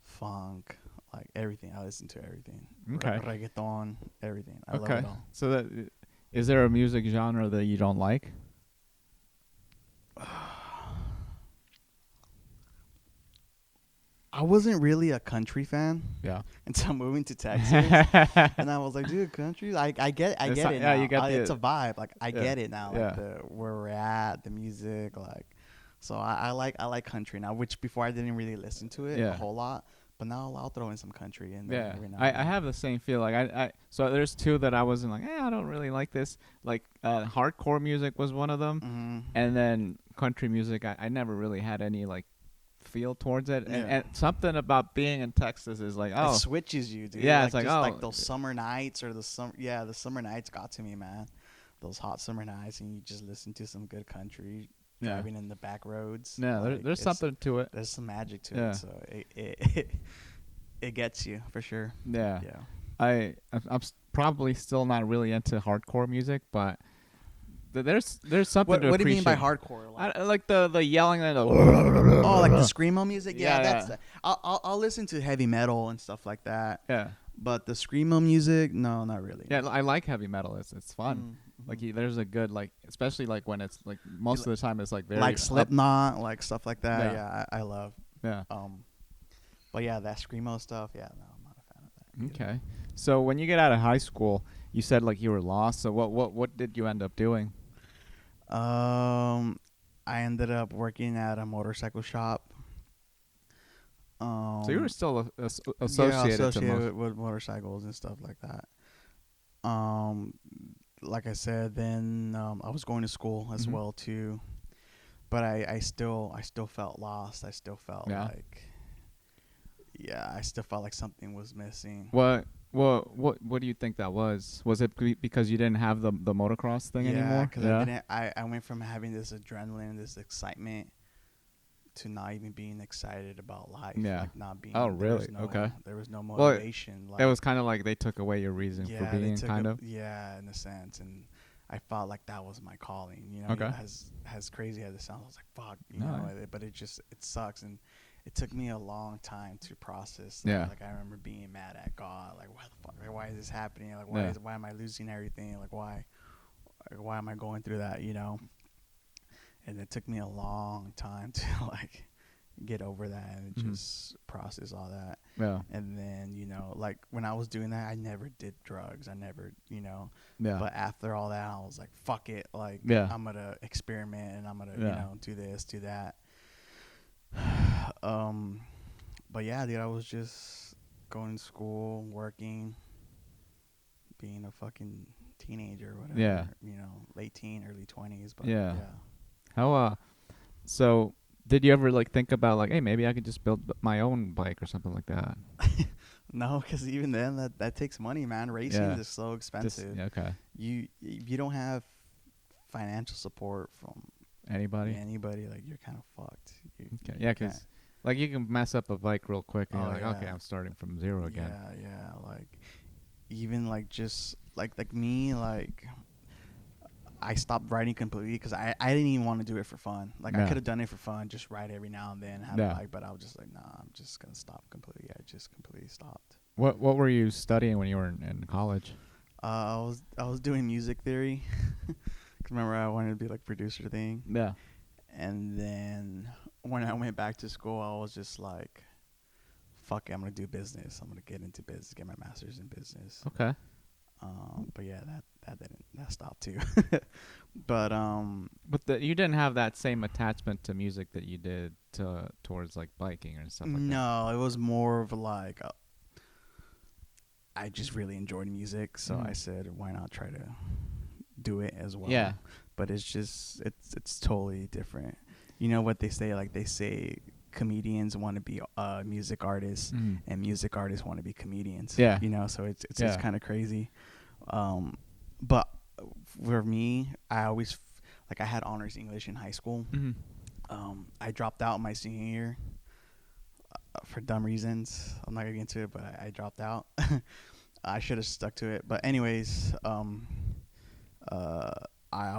funk, Like everything. I listen to everything. Okay. Reggaeton, everything. I love Okay. it all. So that is there a music genre that you don't like? I wasn't really a country fan Yeah. until moving to Texas, and I was like, dude, country. I get it It's now. not- yeah, you get It's the- a vibe. Like I yeah, get it now. Like yeah. the where we're at, the music. Like, so I like country now. Which before I didn't really listen to it Yeah. a whole lot, but now I'll throw in some country in there Yeah, every now I and then. have the same feel. Like I so there's two that I wasn't like, I don't really like this. Like hardcore music was one of them, Mm-hmm. and then country music. I never really had any like feel towards it, Yeah. and something about being in Texas is like, It switches you, dude. Yeah, it's like, just oh. like those summer nights or the summer nights got to me, man. Those hot summer nights, and you just listen to some good country, Yeah. driving in the back roads. Yeah, Like, there's something to it. There's some magic to Yeah. it, so it gets you for sure. Yeah, Yeah. I'm probably still not really into hardcore music, but there's something to What do you mean by appreciate. hardcore? I like the yelling and the Oh, like the screamo music? Yeah, Yeah, that's. yeah. I'll listen to heavy metal and stuff like that. yeah. But the screamo music, no, not really. Yeah, I like heavy metal. It's fun. Mm-hmm. Like there's a good like, especially like when it's like most of the time it's like very Like up- Slipknot, like stuff like that. Yeah. Yeah, I love. Yeah. But yeah, that screamo stuff. Yeah, no, I'm not a fan of that. either. Okay. So when you get out of high school, you said like you were lost. So what did you end up doing? I ended up working at a motorcycle shop. So you were still associated, associated to most. with motorcycles and stuff like that. Like I said, then I was going to school as Mhm. well too, but I still felt lost. I still felt Yeah. like, I still felt like something was missing. What do you think that was? Was it because you didn't have the motocross thing anymore? Because I went from having this adrenaline, this excitement, to not even being excited about life. Yeah. Like not being. Oh, there was really? no- Okay. There was no Well, motivation. It was kind of like they took away your reason for they being, took kind of. Yeah, in a sense, and I felt like that was my calling. You know, Okay. as crazy as it sounds, I was like, fuck, you No. know. But it sucks, and it took me a long time to process. Yeah. Like I remember being mad at God, like why the fuck, like, why is this happening? Like Yeah. why am I losing everything? Like why am I going through that? You know. And it took me a long time to like get over that and Mhm. just process all that. Yeah. And then, like when I was doing that, I never did drugs. I never, Yeah. but after all that, I was like, fuck it. Like, Yeah. I'm going to experiment and I'm going to, Yeah. do this, do that. But yeah, dude, I was just going to school, working, being a fucking teenager or whatever. Yeah. Late teen, early 20s. But Yeah. How so did you ever like think about like, hey, maybe I could just build my own bike or something like that? No, because even then, that takes money, man. Racing Yeah. is so expensive. Yeah, okay. If you don't have financial support from Anybody? anybody, like you're kind of fucked. Okay. Yeah, because like you can mess up a bike real quick and Oh, you're like, okay, yeah. I'm starting from zero again. Yeah. Like even like just like me, like I stopped riding completely because I didn't even want to do it for fun. Like I Yeah. could have done it for fun, just ride every now and then, have Yeah. a bike. But I was just like, nah, I'm just gonna stop completely. I just completely stopped. What were you studying when you were in college? I was doing music theory. 'Cause remember I wanted to be like producer thing. Yeah. And then when I went back to school, I was just like, fuck it, I'm going to do business. I'm going to get into business, get my master's in business. Okay. But yeah, that stopped too. But But you didn't have that same attachment to music that you did towards like biking and stuff like that. no, it was more of like, I just really enjoyed music. So I said, why not try to do it as well? Yeah. But it's just, it's totally different. You know what they say? Like they say comedians want to be music artists and music artists want to be comedians. Yeah. So it's kind of crazy. But for me, I always, like I had honors English in high school. I dropped out my senior year for dumb reasons. I'm not going to get into it, but I dropped out. I should have stuck to it. But anyways, I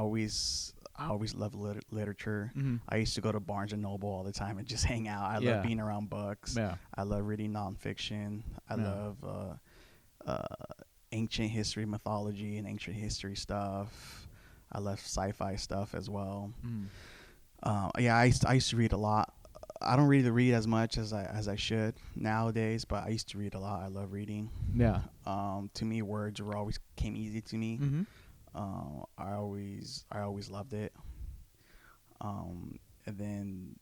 I always loved literature. Mm-hmm. I used to go to Barnes and Noble all the time and just hang out. I love being around books. Yeah. I love reading nonfiction. I love ancient history, mythology, and ancient history stuff. I love sci-fi stuff as well. I used to read a lot. I don't really read as much as I should nowadays, but I used to read a lot. I love reading. Yeah. To me, words were always came easy to me. Mm-hmm. I always loved it. And then,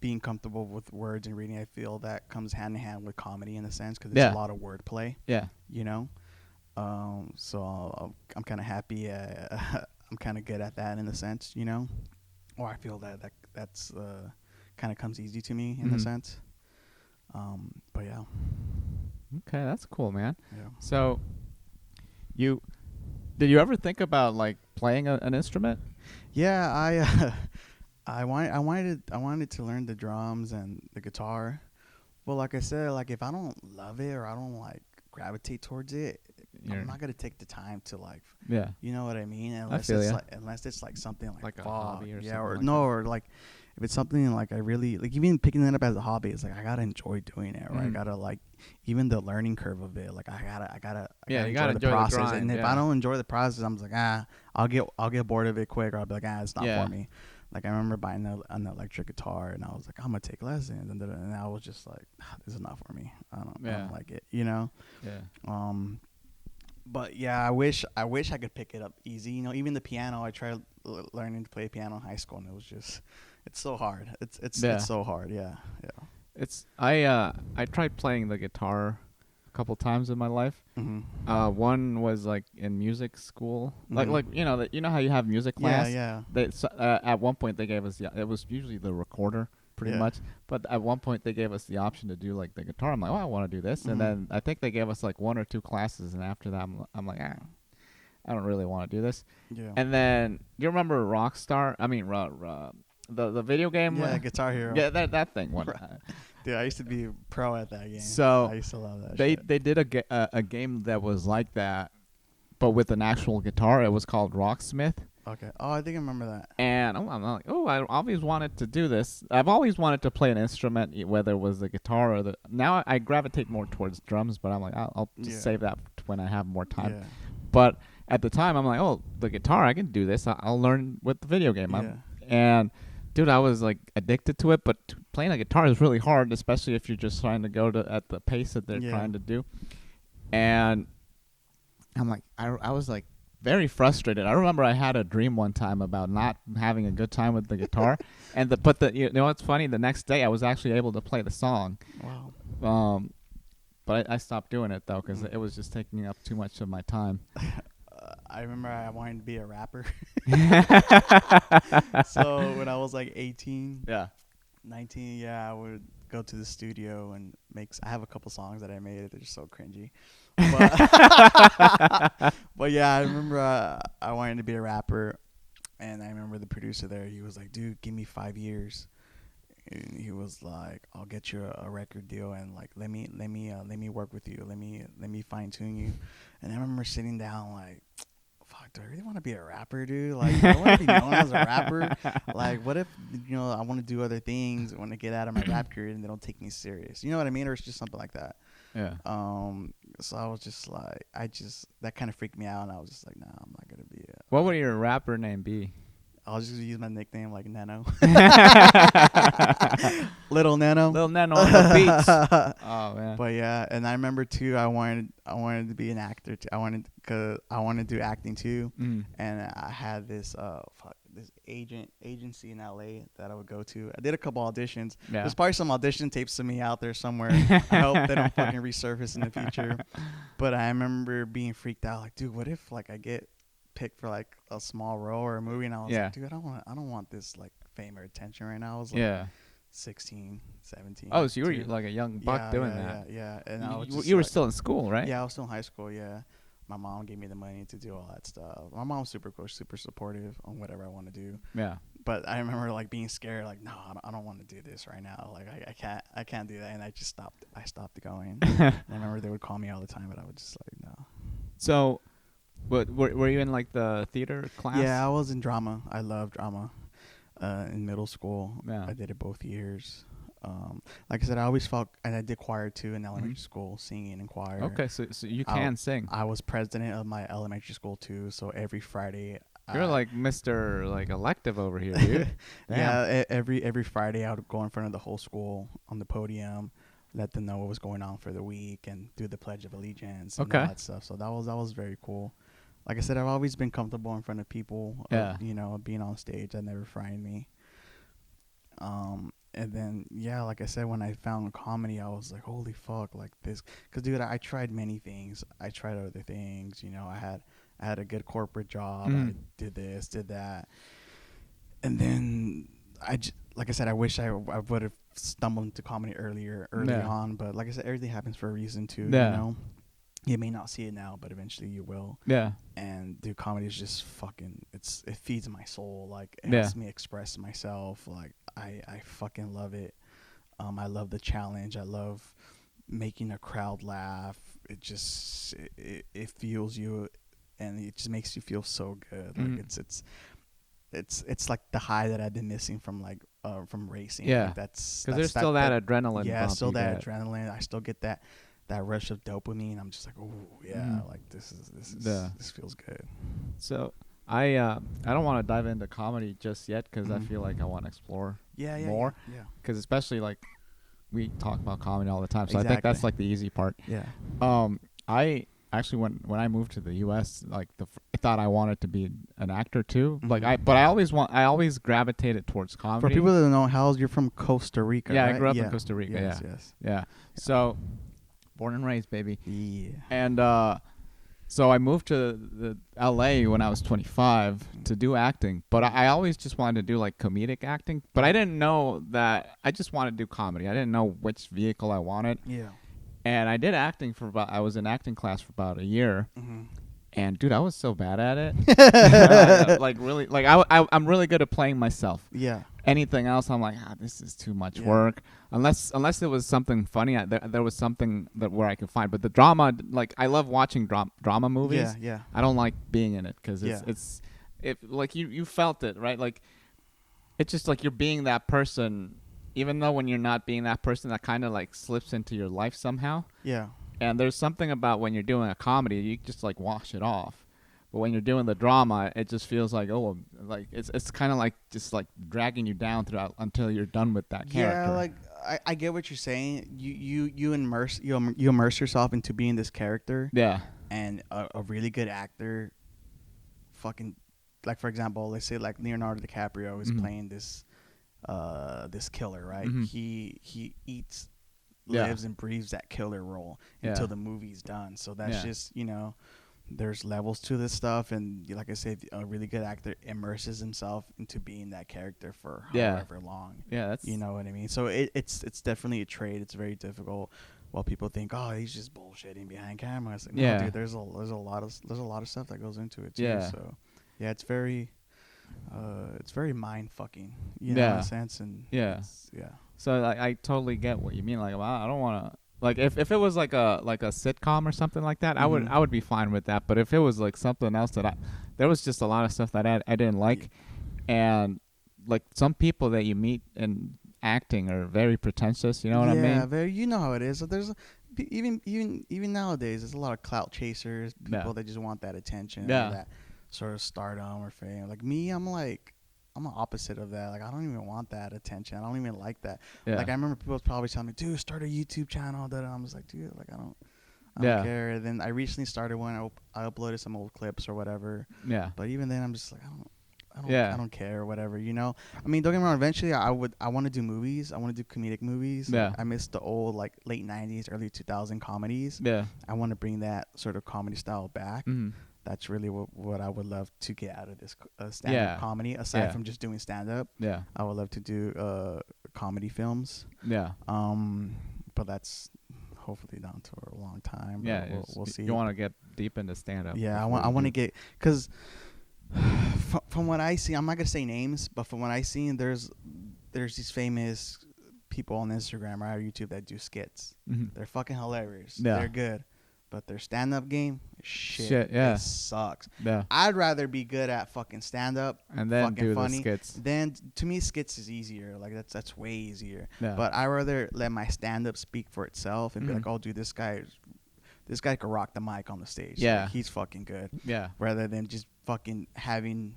being comfortable with words and reading, I feel that comes hand in hand with comedy in a sense, because there's a lot of wordplay. Yeah. So I'm kind of happy. I'm kind of good at that in a sense, or I feel that's kind of comes easy to me in a sense. But yeah. Okay, that's cool, man. Yeah. So, did you ever think about like playing an instrument? Yeah, I wanted to learn the drums and the guitar. Well, like I said, like if I don't love it or I don't like gravitate towards it, I'm not gonna take the time to like. Yeah. You know what I mean? Unless it's like something like a hobby or something. or like if it's something like I really like, even picking it up as a hobby, it's like I gotta enjoy doing it, or I gotta like even the learning curve of it. Like I gotta enjoy the process. The grind, and if I don't enjoy the process, I'm just like I'll get bored of it quick, or I'll be like it's not for me. Like I remember buying an electric guitar, and I was like, I'm gonna take lessons, and I was just like, this is not for me. I don't like it, Yeah. But yeah, I wish I could pick it up easy. Even the piano, I tried learning to play piano in high school, and it was just, it's so hard. It's so hard. Yeah. I tried playing the guitar a couple times in my life. Mm-hmm. One was like in music school, like how you have music class. Yeah. At one point they gave us it was usually the recorder pretty much, but at one point they gave us the option to do like the guitar. I'm like, I want to do this, and then I think they gave us like 1 or 2 classes, and after that I'm like, I don't really want to do this. Yeah. And then you remember Rockstar? I mean, the video game. Yeah, Guitar Hero. Yeah, that thing one. Dude, I used to be pro at that game. So I used to love that. They did a game that was like that, but with an actual guitar. It was called Rocksmith. Okay. Oh, I think I remember that. And I'm like, I always wanted to do this. I've always wanted to play an instrument, whether it was the guitar or Now I gravitate more towards drums, but I'm like, I'll just save that when I have more time. Yeah. But at the time, I'm like, the guitar, I can do this. I'll learn with the video game. And dude, I was like addicted to it. But playing a guitar is really hard, especially if you're just trying to go at the pace that they're trying to do. And I'm like, I was like very frustrated. I remember I had a dream one time about not having a good time with the guitar, but you know what's funny? The next day I was actually able to play the song. Wow. But I stopped doing it though because it was just taking up too much of my time. I remember I wanted to be a rapper. So when I was like 18, 19, I would go to the studio and I have a couple songs that I made. They're just so cringy. But yeah, I remember I wanted to be a rapper, and I remember the producer there. He was like, "Dude, give me 5 years." And he was like, "I'll get you a record deal, and like let me work with you. Let me fine tune you." And I remember sitting down like, fuck, do I really want to be a rapper, dude? Like, I want to be known as a rapper. Like, what if, I want to do other things, I want to get out of my rap career and they don't take me serious? You know what I mean? Or it's just something like that. Yeah. So I was just like, that kind of freaked me out, and I was just like, nah, I'm not going to be it. What would your rapper name be? I'll just use my nickname, like Nano. Little Nano. Little Nano on the beats. Oh man. But yeah, and I remember too, I wanted to be an actor too. I wanted to do acting too. And I had this this agency in LA that I would go to. I did a couple auditions. Yeah. There's probably some audition tapes of me out there somewhere. I hope they don't fucking resurface in the future. But I remember being freaked out, like, dude, what if like I get picked for like a small role or a movie, and I was like, dude, I don't want this like fame or attention right now. I was like 16, 17. Oh, so you were like a young buck doing that. Yeah. And I was you were still in school, right? Yeah, I was still in high school. Yeah. My mom gave me the money to do all that stuff. My mom's super cool, super supportive on whatever I want to do. Yeah. But I remember like being scared, like, no, I don't want to do this right now. Like I can't do that. And I just stopped. I stopped going. I remember they would call me all the time, but I would just like, no. So But were you in like the theater class? Yeah, I was in drama. I love drama. In middle school, Yeah. I did it both years. Like I said, I always felt, and I did choir too in elementary Mhm. school, singing and choir. Okay, so you can sing. I was president of my elementary school too, so every Friday. You're like Mr. like elective over here, dude. Yeah, every Friday I would go in front of the whole school on the podium, let them know what was going on for the week, and do the Pledge of Allegiance and Okay. all that stuff. So that was very cool. Like I said, I've always been comfortable in front of people. Yeah. You know, being on stage, that never frightened me. And then yeah, like I said, when I found comedy, I was like, holy fuck, like this. Cause dude, I tried many things. I tried other things. You know, I had a good corporate job. I did this, did that, and then like I said, I wish I would have stumbled into comedy early on. But like I said, everything happens for a reason too. Yeah. You know, you may not see it now, but eventually you will. Yeah. And dude, comedy is just fucking. It feeds my soul. Like it Yeah. helps me express myself. Like I fucking love it. I love the challenge. I love making a crowd laugh. It just it fuels you, and it just makes you feel so good. Like it's like the high that I've been missing from from racing. Yeah. Like that's Because there's still that adrenaline. yeah, bump still you that get. adrenaline. I still get that rush of dopamine. I'm just like, oh yeah, like this feels good. So I don't want to dive into comedy just yet because I feel like I want to explore more. Yeah. Because especially like we talk about comedy all the time, so I think that's like the easy part. Yeah. I actually when I moved to the U.S., like I thought I wanted to be an actor too. Like I always gravitated towards comedy. For people that don't know, Hal, you're from Costa Rica. Yeah, right? I grew up in Costa Rica. Yes, yeah. yes. Yeah. So born and raised, baby. Yeah. And so I moved to the L.A. when I was 25 to do acting, but I always just wanted to do like comedic acting. But I didn't know that I just wanted to do comedy. I didn't know which vehicle I wanted. Yeah. And I did acting I was in acting class for about a year. And dude, I was so bad at it. Like really, like I'm really good at playing myself. Yeah. Anything else, I'm like, this is too much work. Unless it was something funny, there was something where I could find. But the drama, like I love watching drama movies. Yeah, yeah. I don't like being in it because it's like you felt it, right? Like it's just like you're being that person, even though when you're not being that person, that kind of like slips into your life somehow. Yeah. And there's something about when you're doing a comedy, you just like wash it off. But when you're doing the drama, it just feels like like it's kind of like just like dragging you down throughout until you're done with that character. Yeah, like I get what you're saying. You immerse yourself into being this character. Yeah. And a really good actor, fucking, like for example, let's say like Leonardo DiCaprio is playing this killer, right? He eats, lives and breathes that killer role until the movie's done. So that's just, you know, there's levels to this stuff, and like I said, a really good actor immerses himself into being that character for however long. Yeah, that's, you know what I mean. So it's definitely a trade. It's very difficult. While people think, oh, he's just bullshitting behind camera. Like, no, dude, there's a lot of stuff that goes into it too. Yeah. So yeah, it's very mind fucking, you know, in a sense. And so like, I totally get what you mean. Like, well, I don't want to. Like if it was like a sitcom or something like that, I would be fine with that. But if it was like something else there was just a lot of stuff that I didn't like, and like some people that you meet in acting are very pretentious. You know what I mean? Yeah, very. You know how it is. So there's even nowadays, there's a lot of clout chasers, people that just want that attention, that sort of stardom or fame. Like me, I'm the opposite of that. Like I don't even want that attention. I don't even like that. Like I remember people probably telling me, dude, start a YouTube channel. And I'm just like, dude, like I don't care. And then I recently started one. I uploaded some old clips or whatever. Yeah. But even then, I'm just like, I don't care or whatever. You know. I mean, don't get me wrong. Eventually, I want to do movies. I want to do comedic movies. Yeah. I miss the old like late '90s, early 2000 comedies. Yeah. I want to bring that sort of comedy style back. Mm-hmm. That's really what I would love to get out of this stand-up comedy. Aside from just doing stand-up, I would love to do comedy films. Yeah. But that's hopefully down to a long time. Yeah, we'll see. You want to get deep into stand-up? Yeah, I want to get, because from what I see, I'm not gonna say names, but from what I see, there's these famous people on Instagram or YouTube that do skits. Mm-hmm. They're fucking hilarious. Yeah. They're good. but their stand-up game, shit, yeah, it sucks. Yeah. I'd rather be good at fucking stand-up And then fucking do funny. the skits. Then to me, skits is easier. Like that's way easier. Yeah. But I rather let my stand-up speak for itself and be like, oh, dude, this guy could rock the mic on the stage. Yeah. Like, he's fucking good. Yeah. Rather than just fucking having,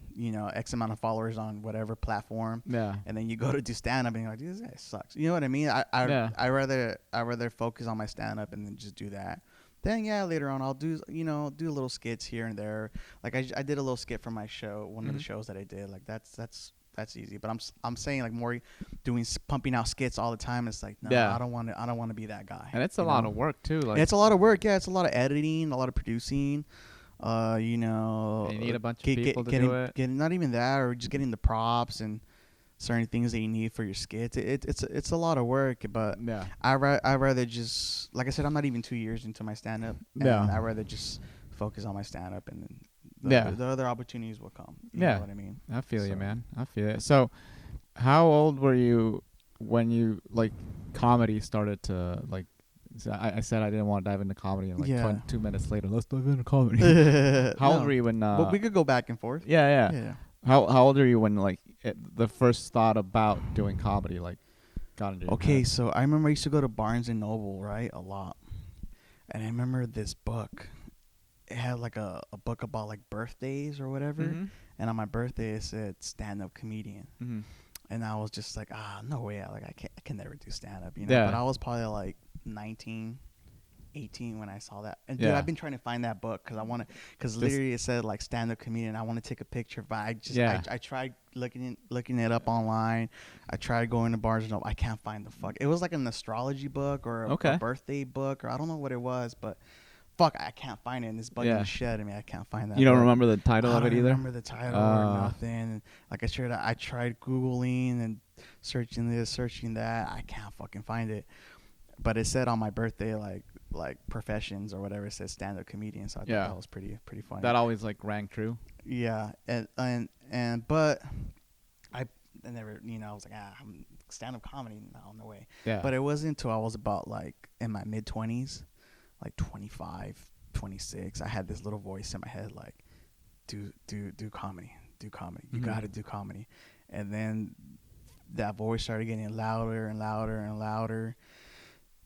X amount of followers on whatever platform. Yeah. And then you go to do stand-up and you're like, dude, this guy sucks. You know what I mean? I rather focus on my stand-up and then just do that. Then later on I'll do little skits here and there. Like I did a little skit for my show, one of the shows that I did. Like that's easy. But I'm saying like more pumping out skits all the time. It's like no, I don't want to be that guy. And it's a lot of work too. Like it's a lot of work. Yeah, it's a lot of editing, a lot of producing. You need a bunch of people to do it. Getting not even that, or just getting the props and certain things that you need for your skits. It's a lot of work, but I rather just, like I said, I'm not even 2 years into my stand up. I rather just focus on my stand up, and then the other opportunities will come. You know what I mean? I feel you, man. I feel it. So, how old were you when you like comedy started to like? So I said I didn't want to dive into comedy, and like 2 minutes later, let's dive into comedy. How old were you when? But we could go back and forth. Yeah. How old are you when like the first thought about doing comedy like got into your head? So I remember I used to go to Barnes and Noble, right, a lot, and I remember this book. It had like a book about like birthdays or whatever, and on my birthday it said stand-up comedian, and I was just like, no way, like I can never do stand-up, But I was probably like 19, 18 when I saw that. And dude, I've been trying to find that book because literally it said like stand-up comedian. I want to take a picture, but I tried looking it up online. I tried going to Barnes and Noble. I can't find the fuck. It was like an astrology book or a birthday book, or I don't know what it was, but fuck, I can't find it. And this bug in the shed. I mean, I can't find that. You don't book. remember the title of it either? I don't remember the title or nothing. Like I tried Googling and searching this, searching that. I can't fucking find it. But it said on my birthday, like professions or whatever, it says stand-up comedian. So I thought that was pretty funny. That always like rang true. Yeah, but I never, I was like, I'm stand-up comedy. No way. Yeah. But it wasn't until I was about like in my mid-20s, like 25, 26. I had this little voice in my head like, do comedy. You got to do comedy. And then that voice started getting louder and louder and louder.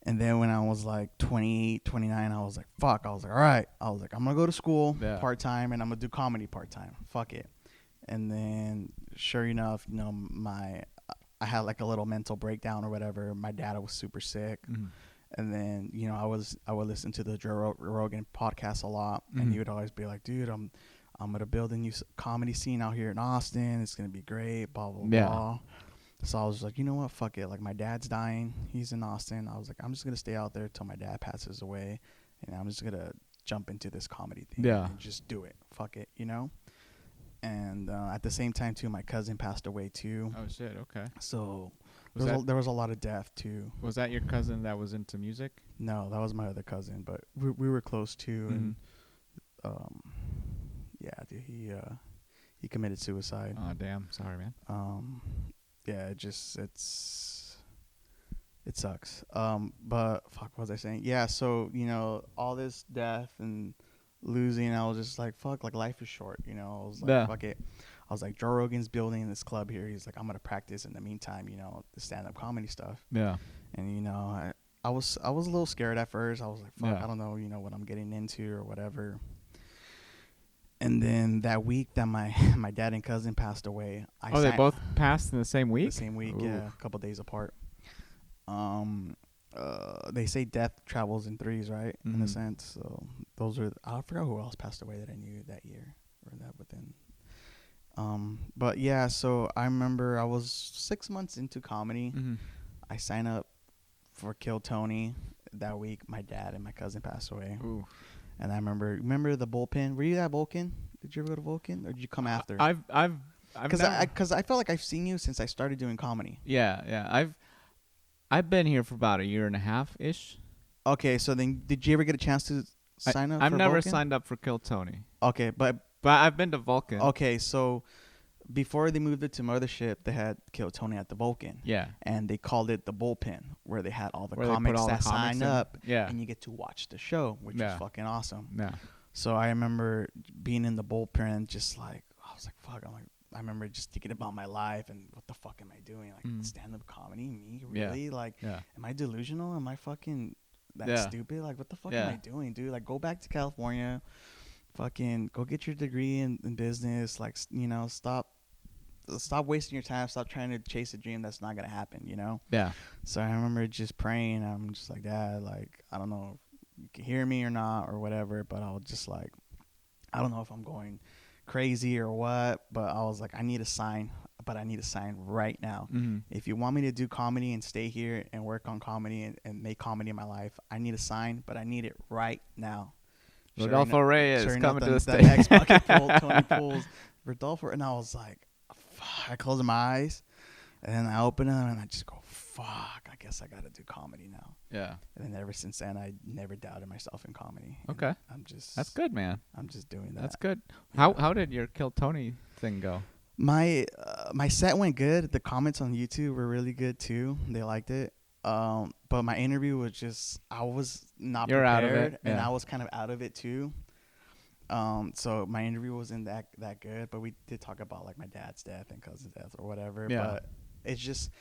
And then when I was like 28, 29, I was like, fuck. I was like, all right. I was like, I'm going to go to school part-time and I'm going to do comedy part-time. Fuck it. And then sure enough, I had like a little mental breakdown or whatever. My dad was super sick. And then, I would listen to the Joe Rogan podcast a lot. And he would always be like, dude, I'm going to build a new comedy scene out here in Austin. It's going to be great, blah, blah, blah. So I was like, you know what? Fuck it. Like, my dad's dying. He's in Austin. I was like, I'm just going to stay out there till my dad passes away. And I'm just going to jump into this comedy thing. And just do it. Fuck it, And at the same time, too, my cousin passed away, too. Oh, shit. Okay. So there was a lot of death, too. Was that your cousin that was into music? No, that was my other cousin. But we were close, too. And, dude, he committed suicide. Oh, damn. Sorry, man. Yeah, it sucks. But fuck, what was I saying? Yeah, so, all this death and losing, I was just like, fuck, like life is short, I was like, fuck it. I was like, Joe Rogan's building this club here. He's like, I'm going to practice in the meantime, the stand-up comedy stuff. Yeah. And, I was a little scared at first. I was like, fuck, I don't know, what I'm getting into or whatever. And then that week that my dad and cousin passed away. They both passed in the same week? The same week, yeah, a couple days apart. They say death travels in threes, right? In a sense. So those are, I forgot who else passed away that I knew that year or that within. But yeah, so I remember I was 6 months into comedy. I signed up for Kill Tony that week. My dad and my cousin passed away. Ooh. And I remember the Bullpen. Were you at Vulcan? Did you ever go to Vulcan, or did you come after? Because I felt like I've seen you since I started doing comedy. Yeah. I've been here for about a year and a half ish. Okay, so then did you ever get a chance to sign up? I've for never Vulcan? signed up for Kill Tony. Okay, but I've been to Vulcan. Okay, so before they moved it to Mothership, they had Kill Tony at the Vulcan. Yeah. And they called it the bullpen, where they had all the Where they put comics all the that comics sign in. up. Yeah. And you get to watch the show, which is fucking awesome. Yeah. So I remember being in the bullpen, just like, I was like, fuck. I remember just thinking about my life and what the fuck am I doing? Like, stand-up comedy? Me? Really? Yeah. Like, Yeah. am I delusional? Am I fucking that stupid? Like, what the fuck am I doing, dude? Like, go back to California. Fucking go get your degree in business. Like, you know, stop wasting your time. Stop trying to chase a dream that's not going to happen, you know? Yeah. So I remember just praying. I'm just like, Dad, like, I don't know if you can hear me or not or whatever, but I was just like, I don't know if I'm going crazy or what, but I was like, I need a sign, but I need a sign right now. Mm-hmm. If you want me to do comedy and stay here and work on comedy and make comedy in my life, I need a sign, but I need it right now. Rodolfo Reyes coming to the stage. The next bucket pull, Tony pulls Rodolfo, and I was like, fuck. I closed my eyes, and then I open them, and I just go, fuck, I guess I got to do comedy now. Yeah. And then ever since then, I never doubted myself in comedy. Okay. That's good, man. I'm just doing that. That's good. How did your Kill Tony thing go? My set went good. The comments on YouTube were really good too. They liked it. But my interview was just, I was not prepared, out of it, and I was kind of out of it too. So my interview wasn't that good, but we did talk about like my dad's death and cousin's death or whatever. Yeah. But it's just,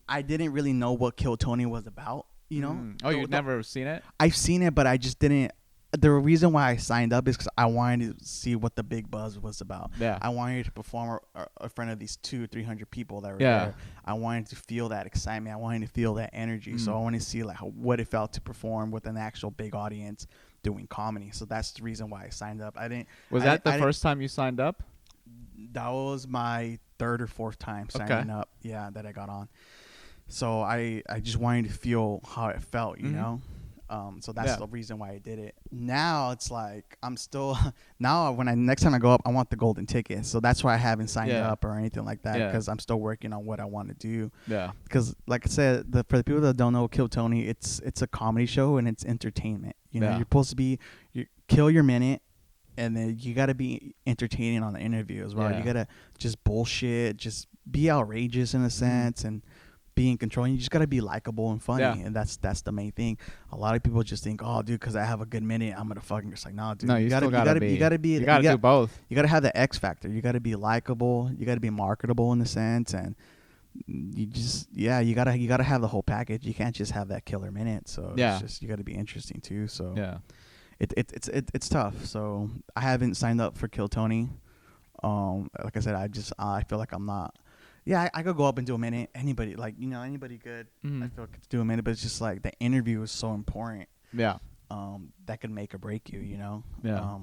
I didn't really know what Kill Tony was about, you know? Oh, you've never seen it? I've seen it, but I just didn't. The reason why I signed up is because I wanted to see what the big buzz was about. Yeah. I wanted to perform in front of these 200-300 people that were there. I wanted to feel that excitement. I wanted to feel that energy. So I wanted to see like what it felt to perform with an actual big audience doing comedy. So that's the reason why I signed up. Was that the first time you signed up? That was my third or fourth time signing up. Yeah, that I got on. So I just wanted to feel how it felt, you know. So that's the reason why I did it. Now it's like I'm still now next time I go up, I want the golden ticket. So that's why I haven't signed up or anything like that, because I'm still working on what I want to do. Yeah. Because like I said, for the people that don't know Kill Tony, it's a comedy show and it's entertainment. You know, you're supposed to be kill your minute, and then you got to be entertaining on the interview as well. You got to just bullshit, just be outrageous in a sense, and be in control. And you just got to be likable and funny, and that's the main thing. A lot of people just think, oh, dude, because I have a good minute, I'm gonna fucking just like, no, dude. No, you gotta do both. You gotta have the X factor. You gotta be likable. You gotta be marketable in the sense, and you just you gotta have the whole package. You can't just have that killer minute. So it's just, you gotta be interesting too. So it's tough. So I haven't signed up for Kill Tony. Like I said, I feel like I'm not. Yeah, I could go up and do a minute. Anybody good. I feel like I could do a minute, but it's just like the interview is so important. Yeah. That could make or break you, you know? Yeah.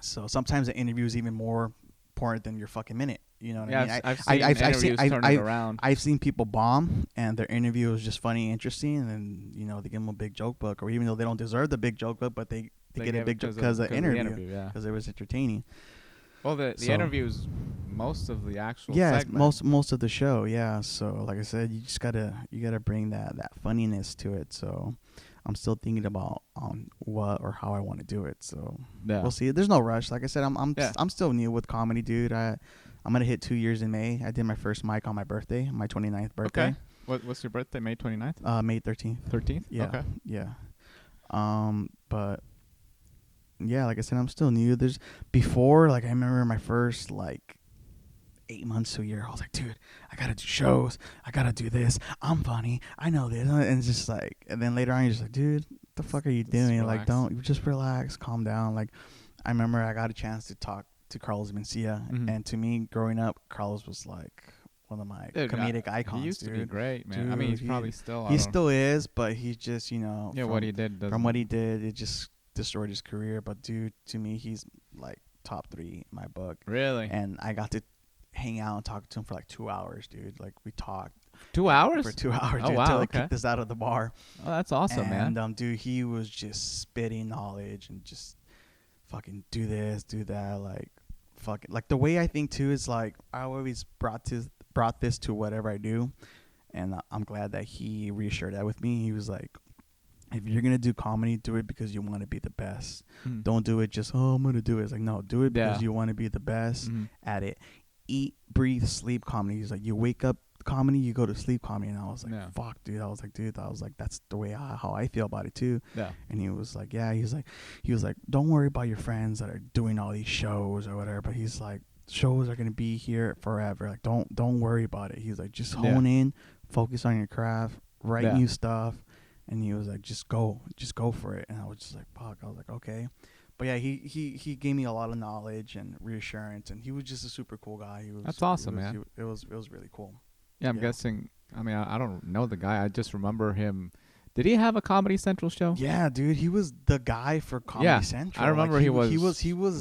So sometimes the interview is even more important than your fucking minute. You know what I mean? I've seen people bomb and their interview is just funny, interesting, and then, you know, they give them a big joke book, or even though they don't deserve the big joke book, but they get a big joke because of the interview, because it was entertaining. Well, the interviews, most of the actual segment. most of the show, So like I said, you just gotta bring that funniness to it. So I'm still thinking about what or how I want to do it. So we'll see. There's no rush. Like I said, I'm still new with comedy, dude. I'm gonna hit 2 years in May. I did my first mic on my birthday, my 29th birthday. Okay. What's your birthday? May 29th? May 13th. 13th? Yeah. Okay. Yeah. But yeah, like I said, I'm still new. There's before, like I remember my first 8 months to a year, I was like, dude, I gotta do shows. I gotta do this. I'm funny. I know this. And it's just like, and then later on, you're just like, dude, what the fuck are you doing? Relax. Like, just relax, calm down. Like, I remember I got a chance to talk to Carlos Mencia, and to me, growing up, Carlos was like one of my comedic icons. He used to be great, man. Dude, I mean, he's probably still. He still is, but he's just, you know, what he did. From what he did, it just destroyed his career. But dude, to me, he's like top 3 in my book. Really? And I got to hang out and talk to him for like 2 hours, dude. Like we talked 2 hours for 2 hours, dude, dude, until I kicked us out of the bar. Oh, that's awesome, man. And dude, he was just spitting knowledge and just fucking do this, do that, like fucking like the way I think too is like I always brought this to whatever I do, and I'm glad that he reassured that with me. He was like, if you're gonna do comedy, do it because you want to be the best. Don't do it just I'm gonna do it. It's like, no, do it because you want to be the best at it. eat, breathe, sleep comedy. He's like, you wake up comedy, you go to sleep comedy. And I was like, Yeah. fuck, dude. I was like, that's the way how I feel about it too. Yeah. And he was like, yeah. He was like, don't worry about your friends that are doing all these shows or whatever. But he's like, shows are gonna be here forever. Like, don't worry about it. He's like, just hone in, focus on your craft, write new stuff. And he was like, just go for it. And I was just like, fuck. I was like, okay. But yeah, he gave me a lot of knowledge and reassurance, and he was just a super cool guy. That's awesome, man. It was really cool. Yeah, I'm guessing. I mean, I don't know the guy. I just remember him. Did he have a Comedy Central show? Yeah, dude, he was the guy for Comedy Central. I remember he was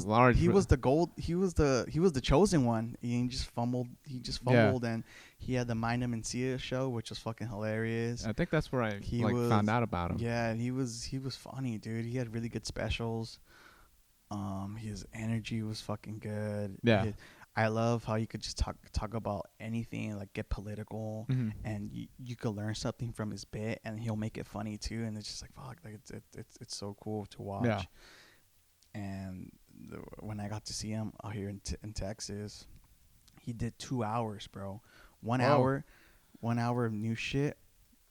large. He was the gold. He was the chosen one. He just fumbled, and he had the Mind 'Em and See It show, which was fucking hilarious. I think that's where I found out about him. Yeah, and he was funny, dude. He had really good specials. His energy was fucking good. Yeah. I love how you could just talk about anything, like get political, and you could learn something from his bit, and he'll make it funny too. And it's just like, fuck, like it's so cool to watch. Yeah. And when I got to see him out here in Texas, he did 2 hours, bro. 1 hour of new shit,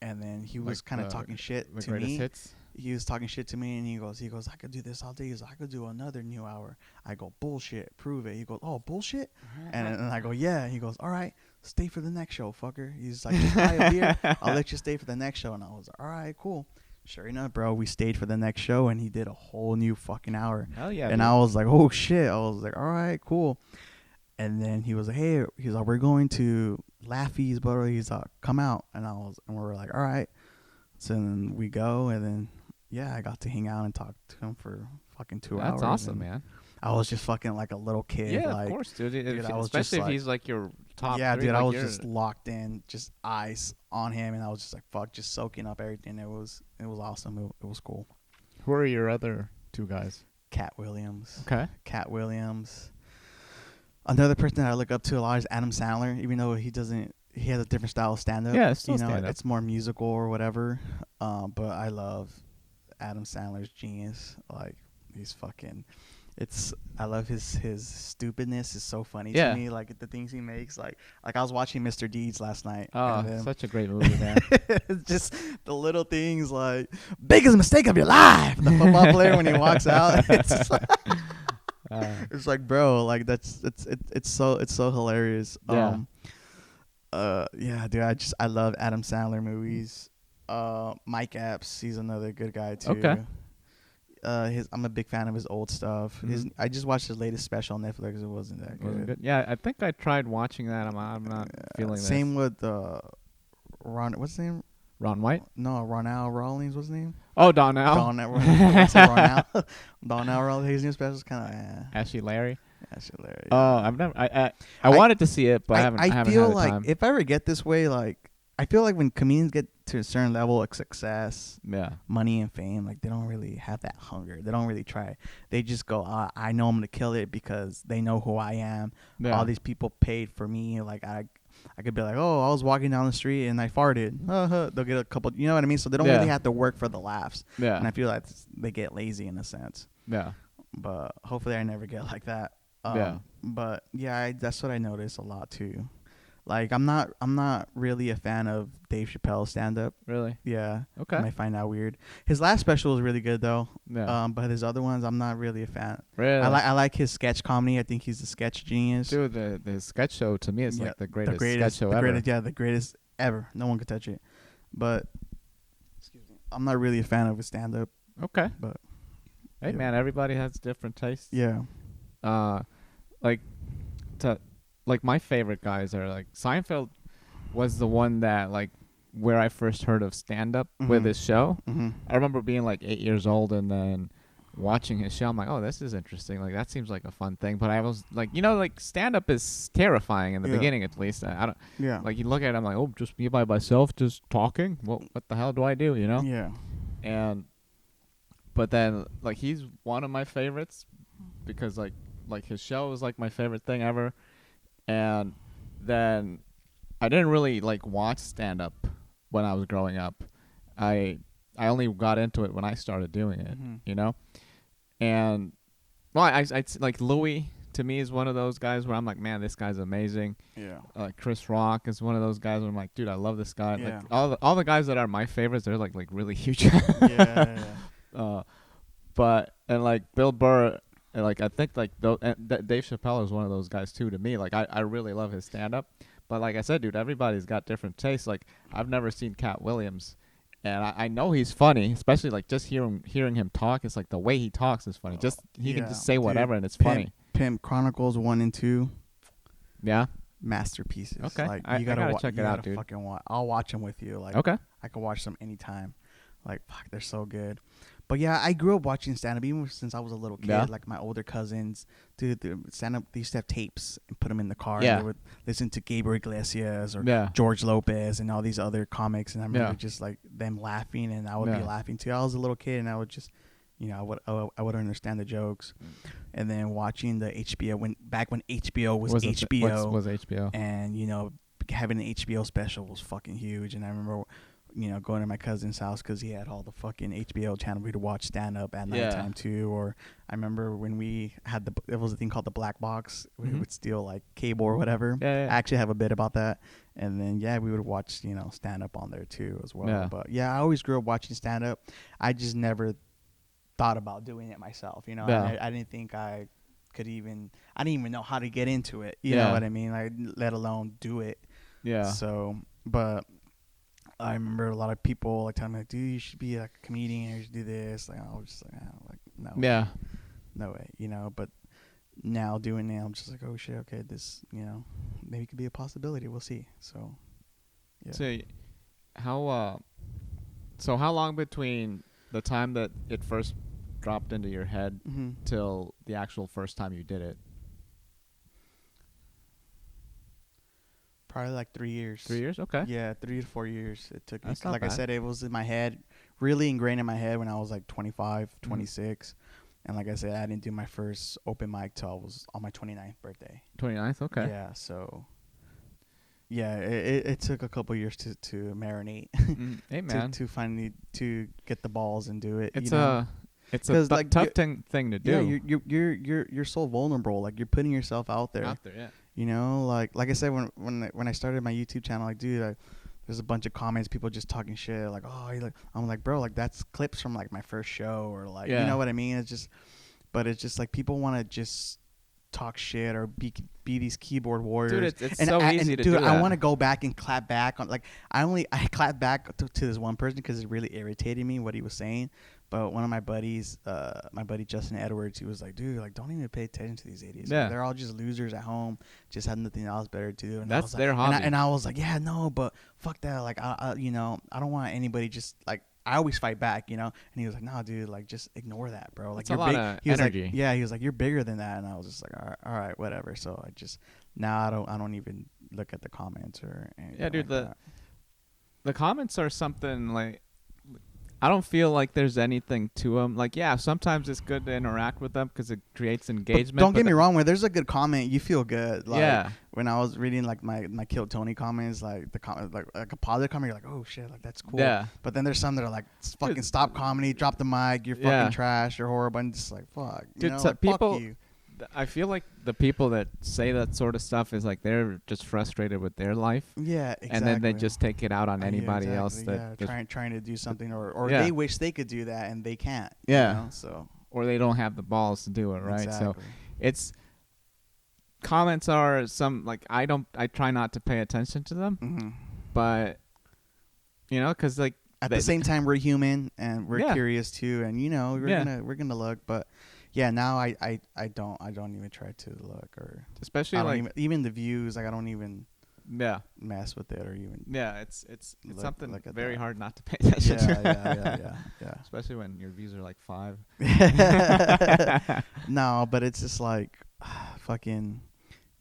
and then he was kind of talking shit to me. Hits. He was talking shit to me, and he goes, I could do this all day. He's like, I could do another new hour. I go, bullshit, prove it. He goes, oh, bullshit? And I go, yeah. He goes, all right, stay for the next show, fucker. He's like, just buy a beer. I'll let you stay for the next show. And I was like, all right, cool. Sure enough, bro, we stayed for the next show, and he did a whole new fucking hour. Hell yeah. And dude. I was like, oh, shit. I was like, all right, cool. And then he was like, hey, he's like, we're going to Laffy's, bro. He's like, come out. And we were like, all right. So then we go, and then, yeah, I got to hang out and talk to him for fucking 2 hours. That's awesome, man. I was just fucking like a little kid. Yeah, like, of course, dude. Especially if he's like your top. Yeah, three, dude, like I was just locked in, just eyes on him, and I was just like, fuck, just soaking up everything. It was awesome. It was cool. Who are your other two guys? Cat Williams. Okay. Cat Williams. Another person that I look up to a lot is Adam Sandler, even though he has a different style of stand-up. Yeah, it's still stand-up. It's more musical or whatever. But I love Adam Sandler's genius. Like, he's fucking... I love his stupidness is so funny to me. Like, the things he makes. Like I was watching Mr. Deeds last night. Oh, such a great movie, man. It's just the little things like, biggest mistake of your life. The football player when he walks out. It's just like, it's like, bro, like it's so hilarious. Yeah. Yeah, dude, I love Adam Sandler movies. Mike Epps, he's another good guy too. Okay. I'm a big fan of his old stuff. Mm-hmm. I just watched his latest special on Netflix. It wasn't that good. Yeah, I think I tried watching that. I'm not feeling that. Same with Ron. What's his name? Ron White? No, Ronell Rawlings. What's his name? Oh, Donnell. Donnell Rawlings. His new special is kind of Ashley Larry. Ashley Larry. Oh, I've never. I wanted to see it, but I haven't. I feel had like time. if I ever get this way, like I feel like when comedians get to a certain level of success, money and fame, like they don't really have that hunger. They don't really try. They just go, I know I'm gonna kill it because they know who I am. Yeah. All these people paid for me. Like I could be like, oh, I was walking down the street and I farted. They'll get a couple. You know what I mean? So they don't really have to work for the laughs. Yeah. And I feel like they get lazy in a sense. Yeah. But hopefully I never get like that. But yeah, that's what I notice a lot too. Like I'm not really a fan of Dave Chappelle's stand up. Really? Yeah. Okay. I find that weird. His last special was really good though. Yeah. But his other ones I'm not really a fan. Really? I like his sketch comedy. I think he's a sketch genius. Dude, the sketch show to me is like the greatest sketch show ever. The greatest ever. No one could touch it. But I'm not really a fan of his stand up. Okay. But hey man, everybody has different tastes. Yeah. Like my favorite guys are like Seinfeld was the one that like where I first heard of stand up with his show. Mm-hmm. I remember being like 8 years old and then watching his show. I'm like, oh, this is interesting. Like that seems like a fun thing. But I was like, like stand up is terrifying in the beginning at least. I don't. Yeah. Like you look at it, I'm like, oh, just me by myself, just talking. What the hell do I do? You know? Yeah. But then like he's one of my favorites because like his show is like my favorite thing ever. And then I didn't really like watch stand up when I was growing up. I only got into it when I started doing it, you know? And well, I like Louis to me is one of those guys where I'm like, man, this guy's amazing. Yeah. Chris Rock is one of those guys where I'm like, dude, I love this guy. Yeah. Like all the guys that are my favorites, they're like really huge. Yeah. But and like Bill Burr, and like I think like Dave Chappelle is one of those guys too. To me, like I really love his stand up. But like I said, dude, everybody's got different tastes. Like I've never seen Cat Williams, and I know he's funny, especially like just hearing him talk. It's like the way he talks is funny. Just he can just say whatever, and it's funny. Pimp Chronicles 1 and 2. Yeah. Masterpieces. Okay. Like I gotta check it out, dude. I'll watch them with you. Like okay. I can watch them anytime. Like fuck, they're so good. But yeah, I grew up watching stand-up even since I was a little kid. Yeah. Like my older cousins, dude, the stand-up, they used to have tapes and put them in the car. Yeah. And they would listen to Gabriel Iglesias or Yeah. George Lopez and all these other comics. And I remember just like them laughing, and I would be laughing too. I was a little kid, and I would just, I would understand the jokes. And then watching the HBO back when HBO was HBO. Was HBO. And having an HBO special was fucking huge. And I remember, going to my cousin's house because he had all the fucking HBO channel. We'd watch stand up at nighttime too. Or I remember when we had there was a thing called the black box. We would steal like cable or whatever. Yeah. I actually have a bit about that. And then we would watch stand up on there too as well. Yeah. But I always grew up watching stand up. I just never thought about doing it myself. I didn't think I could even. I didn't even know how to get into it. You know what I mean? Like let alone do it. Yeah. So, but I remember a lot of people like telling me, like, dude, you should be like a comedian, or you should do this. Like I was just like, no. Yeah. No way, But now doing it, I'm just like, oh shit, okay, this, maybe could be a possibility. We'll see. So, yeah. So how long between the time that it first dropped into your head till the actual first time you did it? Probably like 3 years. 3 years? Okay. Yeah, 3 to 4 years it took me. That's not like bad. I said, it was in my head, really ingrained in my head when I was like 25, 26. And like I said, I didn't do my first open mic till I was on my 29th birthday. 29th? Okay. Yeah, so yeah, it took a couple years to marinate. Hey man. to finally to get the balls and do it. It's a tough thing to do. Yeah, you're so vulnerable. Like you're putting yourself out there. Yeah. Like I said, when I started my YouTube channel, like, dude, there's a bunch of comments, people just talking shit, like, oh, I'm like, bro, like that's clips from like my first show, or like, you know what I mean? It's just like people want to just talk shit or be these keyboard warriors. Dude, it's so easy to do that. I want to go back and clap back on, like, I clapped back to this one person because it really irritated me what he was saying. But one of my buddies, my buddy Justin Edwards, he was like, dude, like, don't even pay attention to these idiots. Yeah. Like, they're all just losers at home, just have nothing else better to do. And that's their hobby. And I was like, yeah, no, but fuck that. Like, I don't want anybody just, like, I always fight back, And he was like, no, dude, like, just ignore that, bro. Like, you're big. He was energy. Like, yeah, he was like, you're bigger than that. And I was just like, all right, whatever. So now I don't even look at the comments or anything. Yeah, dude, like the comments are something like, I don't feel like there's anything to them. Like, yeah, sometimes it's good to interact with them because it creates engagement. But don't get me wrong. When there's a good comment, you feel good. Like, yeah. When I was reading like my Kill Tony comments, like the comment, like a positive comment, you're like, oh shit, like that's cool. Yeah. But then there's some that are like, fucking stop comedy, drop the mic, you're fucking trash, you're horrible, and just like, fuck. Dude, like, people. Fuck you. I feel like the people that say that sort of stuff is like they're just frustrated with their life. Yeah, exactly. And then they just take it out on anybody else that trying to do something, or they wish they could do that and they can't. Yeah. So or they don't have the balls to do it, right? Exactly. So it's comments are some like I try not to pay attention to them, but because like at the same time we're human and we're curious too, and we're gonna look, but. Yeah, now I don't even try to look, or especially like even the views, like I don't even mess with it or even it's something very hard not to pay attention to. Yeah. Especially when your views are like 5. No, but it's just like fucking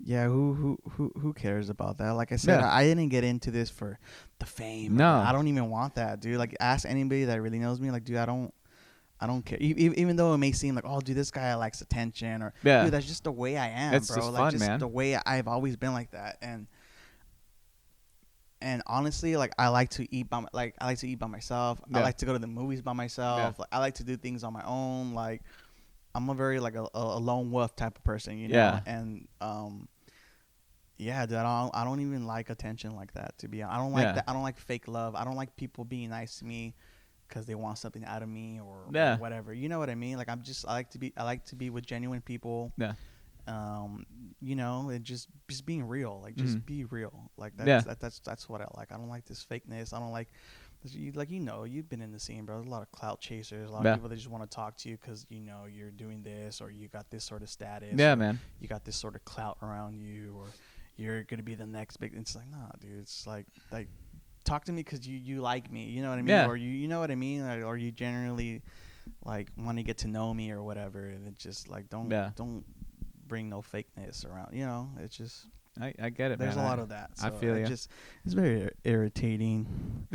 who cares about that? Like I said, I didn't get into this for the fame. No, I don't even want that, dude. Like ask anybody that really knows me, like, dude, I don't care. Even though it may seem like, oh, dude, this guy likes attention, or dude, that's just the way I am, it's bro. Just like fun, just man. the way I've always been like that, and honestly, like I like to eat by myself. I like to go to the movies by myself. Like I like to do things on my own. Like I'm a very like a lone wolf type of person, you know. Yeah. And yeah, dude, I don't even like attention like that. To be honest, I don't like Yeah. that. I don't like fake love. I don't like people being nice to me because they want something out of me or Yeah. whatever. You know what I mean? Like I like to be with genuine people. Yeah. You know, and just being real. Like just be real. Like Yeah. that's what I like. I don't like this fakeness. I don't like like, you know, you've been in the scene, bro. There's a lot of clout chasers, a lot Yeah. of people that just want to talk to you because, you know, you're doing this or you got this sort of status. Yeah, or man. you got this sort of clout around you, or you're gonna be the next big. It's like, nah, dude. It's like talk to me because you like me. You know what I mean? Yeah. Or you know what I mean? Or you generally like want to get to know me or whatever. And it's just like don't bring no fakeness around. You know, it's just I get it, there's man. a lot of that. So I feel you. it's very irritating.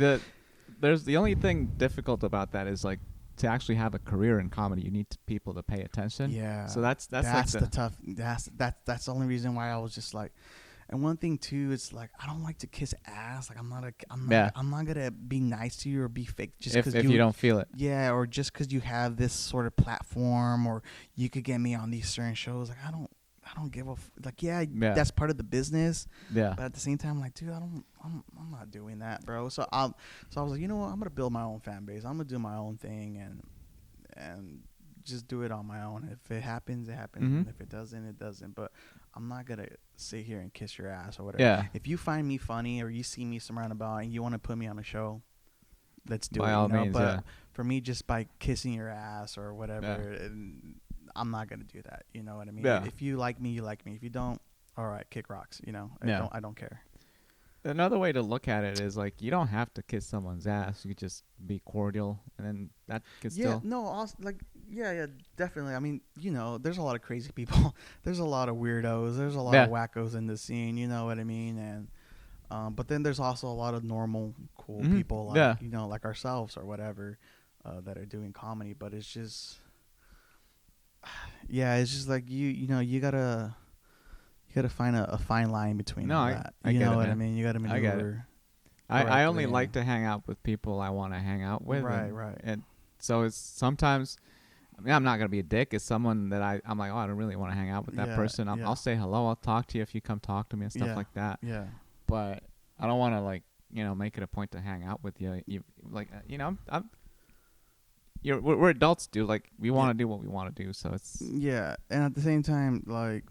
There's the only thing difficult about that is like to actually have a career in comedy, you need people to pay attention. Yeah. So that's like the tough. That's the only reason why I was just like. And one thing too, it's like I don't like to kiss ass. Like I'm not gonna be nice to you or be fake just because if you don't feel it. Yeah, or just because you have this sort of platform, or you could get me on these certain shows. Like I don't give a like. Yeah, that's part of the business. Yeah. But at the same time, like, dude, I'm not doing that, bro. So I was like, you know what? I'm gonna build my own fan base. I'm gonna do my own thing and just do it on my own. If it happens, it happens. Mm-hmm. And if it doesn't, it doesn't. But I'm not gonna sit here and kiss your ass or whatever. Yeah. If you find me funny or you see me somewhere about and you want to put me on a show, let's do By it. all You know? means, But yeah. for me, just by kissing your ass or whatever, and I'm not gonna do that. You know what I mean? Yeah. If you like me, you like me. If you don't, all right, kick rocks. You know? I don't care. Another way to look at it is like you don't have to kiss someone's ass. You could just be cordial, and then that could still. No, also, like, yeah, definitely. I mean, you know, there's a lot of crazy people. There's a lot of weirdos. There's a lot of wackos in the scene. You know what I mean? And but then there's also a lot of normal, cool people, like you know, like ourselves or whatever, that are doing comedy. But it's just, it's just like you know, you gotta find a fine line between all that. You know what I mean? You gotta maneuver. I get it. I only like to hang out with people I want to hang out with. Right. And so it's sometimes, I mean, I'm not going to be a dick. It's someone that I'm like, oh, I don't really want to hang out with that person. I'll say hello. I'll talk to you if you come talk to me and stuff like that. Yeah. But I don't want to, like, you know, make it a point to hang out with you. We're adults, dude. Like, we want to do what we want to do. So it's. Yeah. And at the same time, like,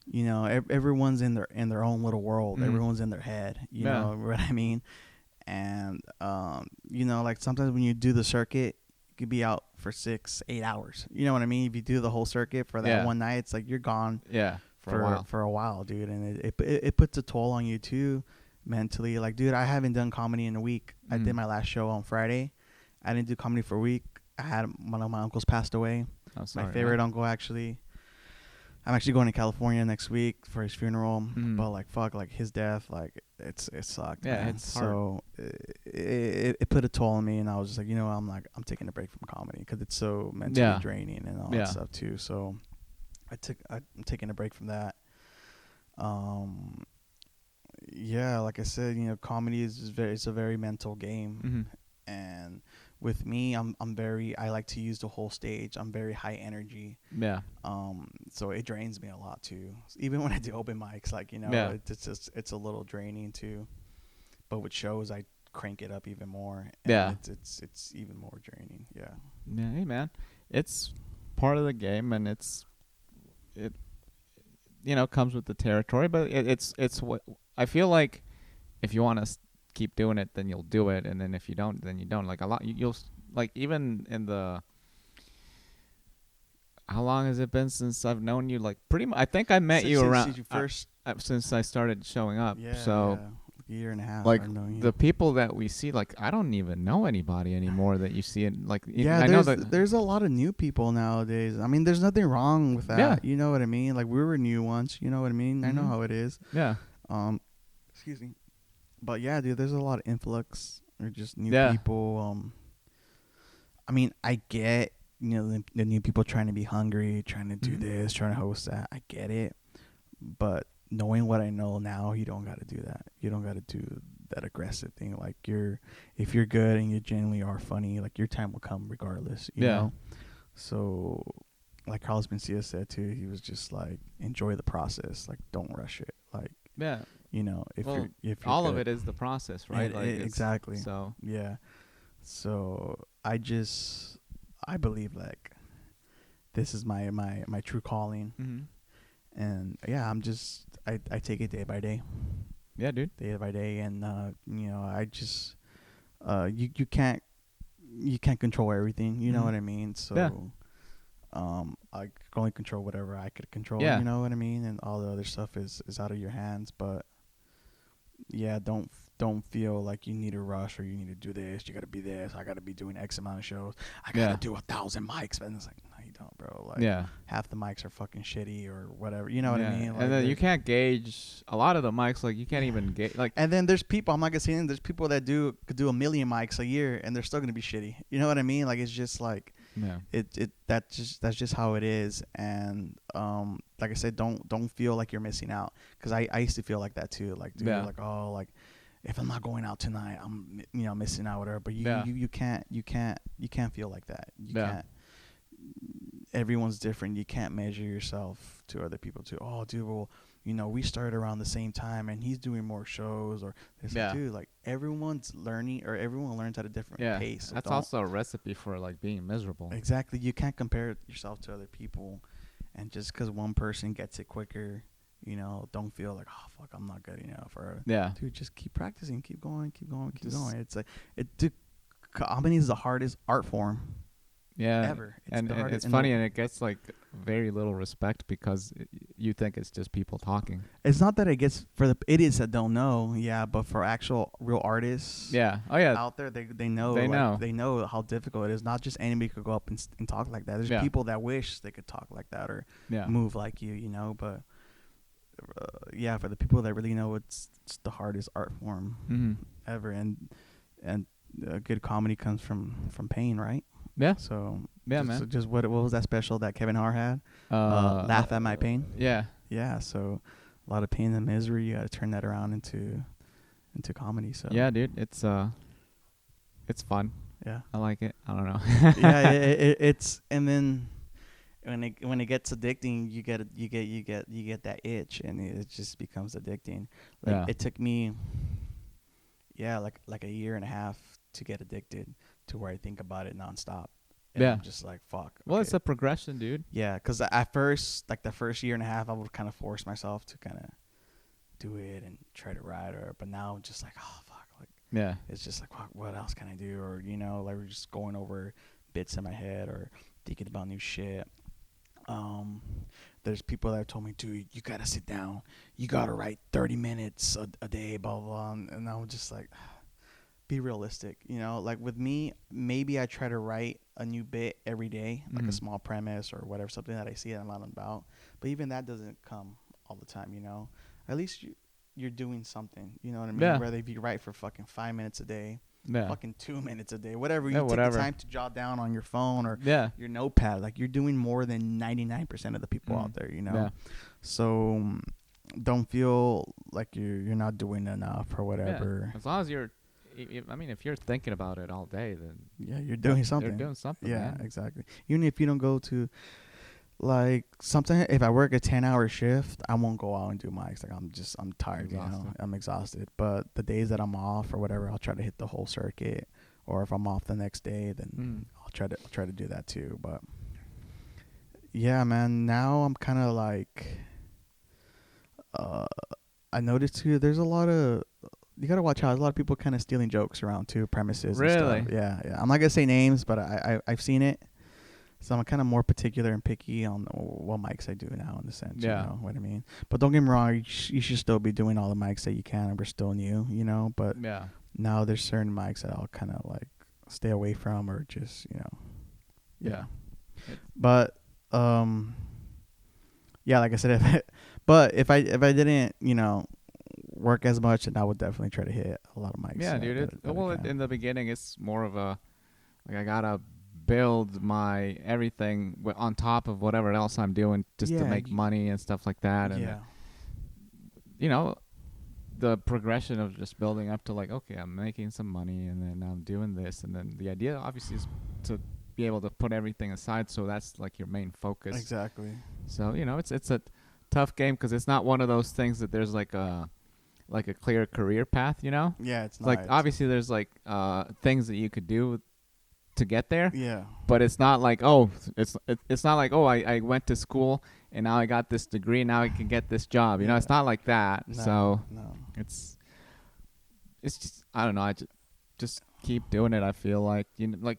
you know, everyone's in their own little world. Everyone's in their head. You know what I mean? And you know, like sometimes when you do the circuit, you could be out for 6-8 hours. You know what I mean? If you do the whole circuit for that one night, it's like you're gone. Yeah. For a while, dude, and it puts a toll on you too, mentally. Like, dude, I haven't done comedy in a week. I did my last show on Friday. I didn't do comedy for a week. I had one of my uncles passed away. Oh, sorry, my favorite uncle, actually. I'm actually going to California next week for his funeral, but like fuck, like his death, like it sucked. Yeah, man. it's hard. So it put a toll on me, and I was just like, you know, I'm taking a break from comedy because it's so mentally draining and all that stuff too. So I'm taking a break from that. Yeah, like I said, you know, comedy it's a very mental game, and with me, I like to use the whole stage. I'm very high energy. Yeah. So it drains me a lot too. Even when I do open mics, like, you know, it's a little draining too. But with shows, I crank it up even more. And it's even more draining. Yeah. Yeah. Hey, man, it's part of the game, and it you know, comes with the territory. But it's what I feel like. If you want to keep doing it, then you'll do it, and then if you don't, then you don't. Like a lot, you'll like even in the. How long has it been since I've known you? Like pretty much, I think I met you around since you first since I started showing up. Yeah, so a year and a half. Like the people that we see, like I don't even know anybody anymore that you see it. Like I know that there's a lot of new people nowadays. I mean, there's nothing wrong with that. Yeah. You know what I mean? Like we were new once. You know what I mean? I know how it is. Yeah. Excuse me. But yeah, dude, there's a lot of influx or just new people. I mean, I get, you know, the new people trying to be hungry, trying to do this, trying to host that. I get it. But knowing what I know now, you don't got to do that. You don't got to do that aggressive thing. Like if you're good and you genuinely are funny, like your time will come regardless, you know? So like Carlos Mencia said too, he was just like, enjoy the process, like don't rush it, like Yeah. you know, if Well, you're all good. of it is the process, right? Exactly. So Yeah. So I believe like this is my true calling, and yeah, I take it day by day. Yeah, dude. Day by day, and you know, I just you can't control everything, you know what I mean? So Yeah. I can only control whatever I could control, Yeah. you know what I mean? And all the other stuff is out of your hands. But yeah, don't feel like you need to rush or you need to do this. You got to be this. I got to be doing X amount of shows. I got to do 1,000 mics. And it's like, no, you don't, bro. Like, half the mics are fucking shitty or whatever. You know what I mean? Like, and then you can't gauge a lot of the mics. Like, you can't even gauge. Like, and then there's people. I'm not gonna say anything. There's people that could do 1 million mics a year and they're still gonna be shitty. You know what I mean? Like, it's just like, that's just how it is. And like I said, don't feel like you're missing out, because I used to feel like that too. Like, dude, like, oh, like if I'm not going out tonight, I'm missing out, whatever. But you can't feel like that. You can't. Everyone's different. You can't measure yourself to other people too. Oh, dude, well, we started around the same time and he's doing more shows, or like, dude, like everyone's learning, or everyone learns at a different pace. So that's also a recipe for like being miserable. Exactly. You can't compare yourself to other people, and just because one person gets it quicker, don't feel like, oh fuck, I'm not good enough. Or dude, just keep practicing, keep going. It's like dude, comedy is the hardest art form. Ever. It's funny, and it gets like very little respect because you think it's just people talking. It's not that it gets for the idiots that don't know, but for actual real artists, out there, they know, they know how difficult it is. Not just anybody could go up and talk like that. There's people that wish they could talk like that or move like you, but for the people that really know, it's the hardest art form ever, and good comedy comes from pain, right? Yeah. So man. So just what was that special that Kevin Hart had? Laugh at my pain. Yeah. Yeah. So a lot of pain and misery. You got to turn that around into comedy. So yeah, dude, it's fun. Yeah. I like it. I don't know. It's, and then when it gets addicting, you get that itch, and it just becomes addicting. Like it took me, like a year and a half to get addicted, to where I think about it nonstop. And I'm just like, fuck. Well, it's a progression, dude. Yeah, because at first, like the first year and a half, I would kind of force myself to kind of do it and try to ride her. But now I'm just like, oh, fuck. Like, it's just like, what else can I do? Or, like we're just going over bits in my head or thinking about new shit. There's people that have told me, dude, you got to sit down. You got to write 30 minutes a day, blah, blah, blah. And I'm just like, be realistic, like with me, maybe I try to write a new bit every day, like a small premise or whatever, something that I see that I'm not about. But even that doesn't come all the time, At least you're doing something, you know what I mean? Yeah. Whether if you write for fucking 5 minutes a day, Yeah. fucking 2 minutes a day, whatever. Yeah, You take the time to jot down on your phone or your notepad. Like, you're doing more than 99% of the people out there, Yeah. So don't feel like you're not doing enough or whatever. As long as if you're thinking about it all day, then you're doing something. You're doing something. Yeah, man. exactly. Even if you don't go to, like, sometimes if I work a 10-hour shift, I won't go out and do mics. Like, I'm tired, I'm exhausted. But the days that I'm off or whatever, I'll try to hit the whole circuit. Or if I'm off the next day, then I'll try to do that too. But yeah, man, now I'm kind of like, I noticed too, there's a lot of, you gotta watch out. There's a lot of people kind of stealing jokes around too, premises. Really? And stuff. Yeah. I'm not gonna say names, but I've seen it. So I'm kind of more particular and picky on what mics I do now, in the sense. Yeah. You know what I mean? But don't get me wrong. You should still be doing all the mics that you can, and we're still new, But now there's certain mics that I'll kind of like stay away from, or just, Yeah. But like I said, if I didn't, work as much, and I would definitely try to hit a lot of mics. Yeah, dude. In the beginning, it's more of a, like, I gotta build my everything on top of whatever else I'm doing just to make money and stuff like that. And the progression of just building up to, like, okay, I'm making some money, and then I'm doing this, and then the idea obviously is to be able to put everything aside. So that's like your main focus. Exactly. So it's a tough game because it's not one of those things that there's like a clear career path. Yeah, it's not. Like obviously there's like things that you could do to get there. Yeah. But it's not like it's not like I went to school and now I got this degree and now I can get this job. It's not like that. No, so no. it's just I don't know. I just keep doing it. I feel like like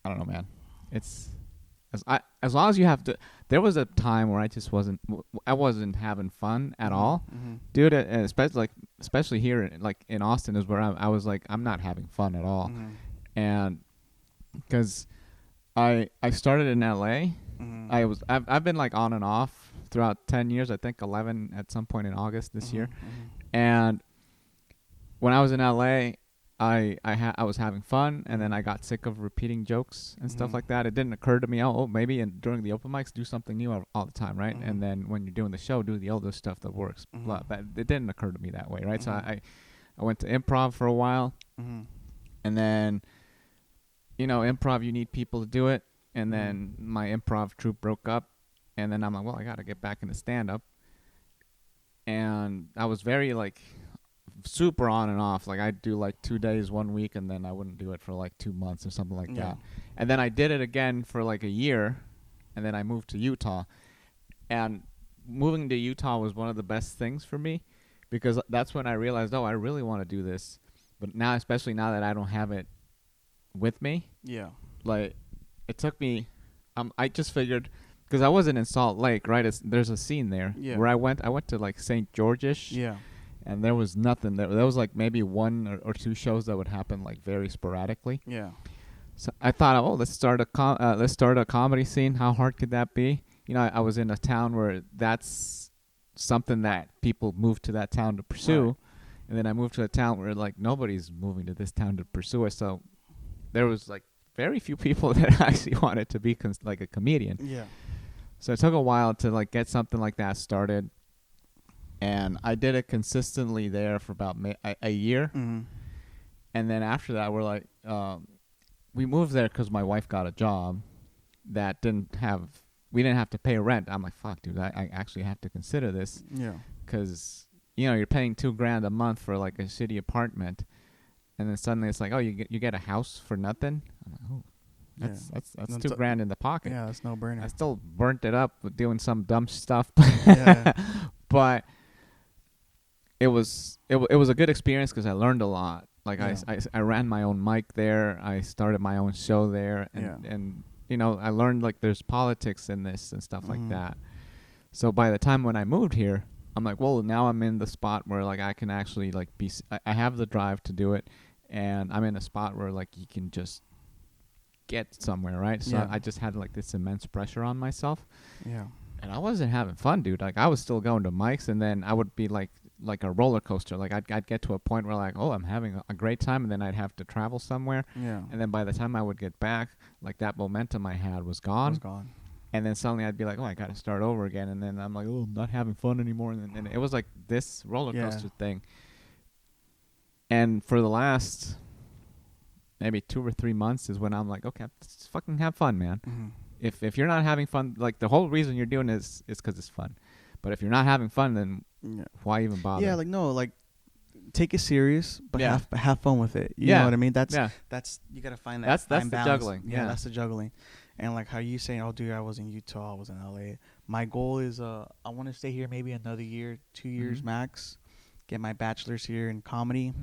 I don't know, man. It's as long as you have to. There was a time where I wasn't having fun at all, dude. And especially here, like in Austin, is where I was like I'm not having fun at all, and because I started in LA, I've been like on and off throughout 10 years. I think 11 at some point in August this year, and when I was in LA. I was having fun, and then I got sick of repeating jokes and stuff like that. It didn't occur to me, maybe during the open mics, do something new all the time, right? And then when you're doing the show, do the older stuff that works. But it didn't occur to me that way, right? So I went to improv for a while, and then, improv, you need people to do it. And then my improv troupe broke up, and then I'm like, well, I got to get back into stand-up. And I was very, like... super on and off. Like I'd do like 2 days 1 week and then I wouldn't do it for like 2 months or something like that. And then I did it again for like a year, and then I moved to Utah. And moving to Utah was one of the best things for me because that's when I realized, I really want to do this. But now, especially now that I don't have it with me, like it took me I just figured because I wasn't in Salt Lake, right? There's a scene there where I went to like St. George-ish. And there was nothing there. There was like maybe 1 or 2 shows that would happen like very sporadically. So I thought, let's start a comedy scene. How hard could that be? I was in a town where that's something that people move to that town to pursue, right. And then I moved to a town where like nobody's moving to this town to pursue it. So there was like very few people that actually wanted to be like a comedian. So it took a while to like get something like that started. And I did it consistently there for about a year. And then after that, we're like, we moved there because my wife got a job that we didn't have to pay rent. I'm like, fuck, dude, I actually have to consider this. Because, you're paying $2,000 a month for like a shitty apartment. And then suddenly it's like, you get a house for nothing. I'm like, that's $2,000 in the pocket. Yeah, that's no brainer. I still burnt it up with doing some dumb stuff. But it was a good experience because I learned a lot. Like I ran my own mic there. I started my own show there, and I learned like there's politics in this and stuff like that. So by the time when I moved here, I'm like, well, now I'm in the spot where like I can actually like I have the drive to do it, and I'm in a spot where like you can just get somewhere, right? So I just had like this immense pressure on myself. And I wasn't having fun, dude. Like I was still going to mics, and then I would be like a roller coaster. Like I'd get to a point where like, I'm having a great time, and then I'd have to travel somewhere. And then by the time I would get back, like that momentum I had was gone. And then suddenly I'd be like, I got to start over again. And then I'm like, I'm not having fun anymore. And it was like this roller coaster thing. And for the last maybe 2 or 3 months is when I'm like, okay, let's fucking have fun, man. If you're not having fun, like the whole reason you're doing it is because it's fun. But if you're not having fun, then why even bother? Yeah, like no, like take it serious, but have fun with it. You know what I mean? That's you gotta find that. That's the balance. Juggling. Yeah, that's the juggling. And like how you saying, dude, I was in Utah, I was in LA. My goal is I want to stay here maybe another year, 2 years max. Get my bachelor's here in comedy,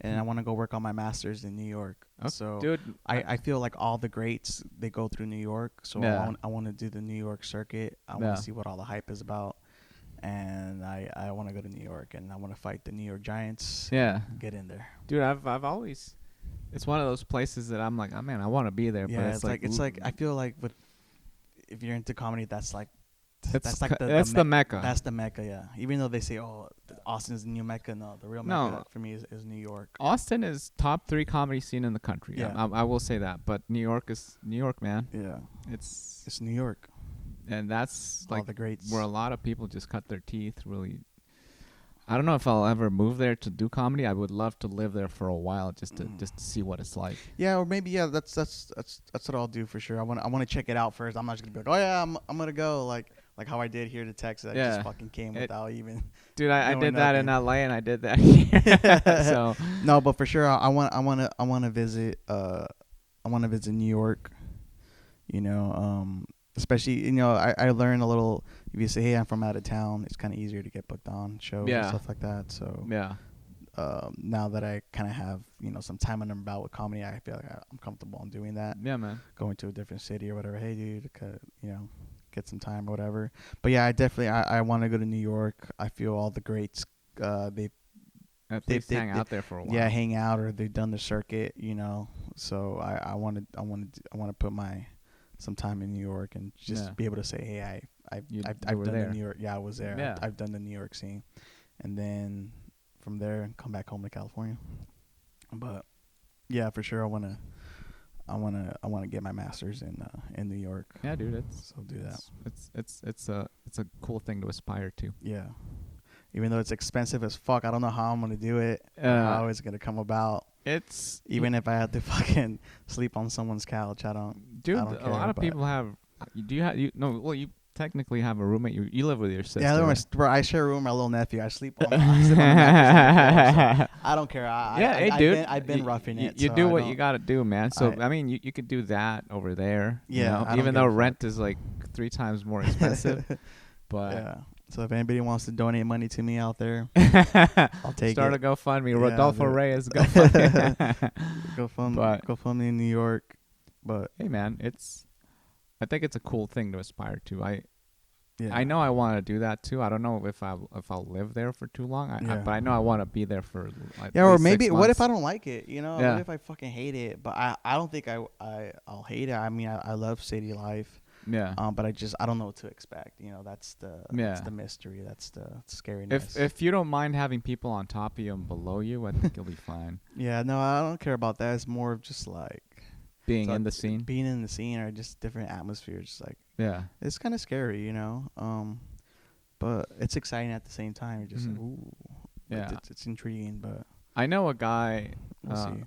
and I want to go work on my master's in New York. So, dude, I feel like all the greats, they go through New York. So I want to do the New York circuit. I want to see what all the hype is about, and I want to go to New York, and I want to fight the New York Giants. Get in there, dude. I've always, it's one of those places that I'm like, oh man, I want to be there. Yeah, but it's like I feel like if you're into comedy, that's like. That's the Mecca. That's the Mecca, yeah. Even though they say, Austin is the new Mecca, no, the real Mecca for me is New York. Austin is top 3 comedy scene in the country. Yeah, I will say that. But New York is New York, man. Yeah, it's New York, and that's all like the greats where a lot of people just cut their teeth. Really, I don't know if I'll ever move there to do comedy. I would love to live there for a while just to see what it's like. Yeah, or maybe that's what I'll do for sure. I want to check it out first. I'm not just gonna be like, oh yeah, I'm gonna go like how I did here to Texas. I just fucking came without even. Dude, I did that in LA and I did that here. So no, but for sure I want to visit New York. You know, especially I learned a little. If you say, hey, I'm from out of town, it's kind of easier to get booked on shows and stuff like that. So now that I kind of have some time under my belt with comedy, I feel like I'm comfortable in doing that. Yeah, man. Going to a different city or whatever. Hey, dude, get some time or whatever. But yeah, I definitely I want to go to New York. I feel all the greats they've hang out there for a while. Yeah, hang out, or they've done the circuit. So I want to put some time in New York and just be able to say, hey, I've done the New York. Yeah, I was there. Yeah. I've done the New York scene, and then from there come back home to California. But yeah, for sure, I wanna get my master's in New York. Yeah, dude, it's a cool thing to aspire to. Yeah, even though it's expensive as fuck, I don't know how I'm gonna do it. How it's gonna come about. It's even if I have to fucking sleep on someone's couch, I don't. Dude, I don't care, a lot of people have. You technically have a roommate. You live with your sister. Yeah, I share a room with my little nephew. I sleep on the mattress. So I don't care. Dude, I've been roughing it. You do what you gotta do, man. So I mean, you could do that over there. Yeah, even though rent is like 3 times more expensive. But yeah. So if anybody wants to donate money to me out there, I'll take Start it. a GoFundMe. Rodolfo Reyes. GoFundMe. GoFundMe in New York. But hey, man, I think it's a cool thing to aspire to. I know I want to do that too. I don't know if I'll live there for too long. But I know I want to be there for or maybe what if I don't like it? What if I fucking hate it? But I don't think I'll hate it. I mean, I love city life. Yeah. But I don't know what to expect. That's the mystery. That's the scariness. If you don't mind having people on top of you and below you, I think you'll be fine. Yeah. No, I don't care about that. It's more of just like being in the scene. Being in the scene or just different atmospheres. Just like it's kind of scary, but it's exciting at the same time. You're just like, ooh. Yeah. It's intriguing, but I know a guy. We'll see.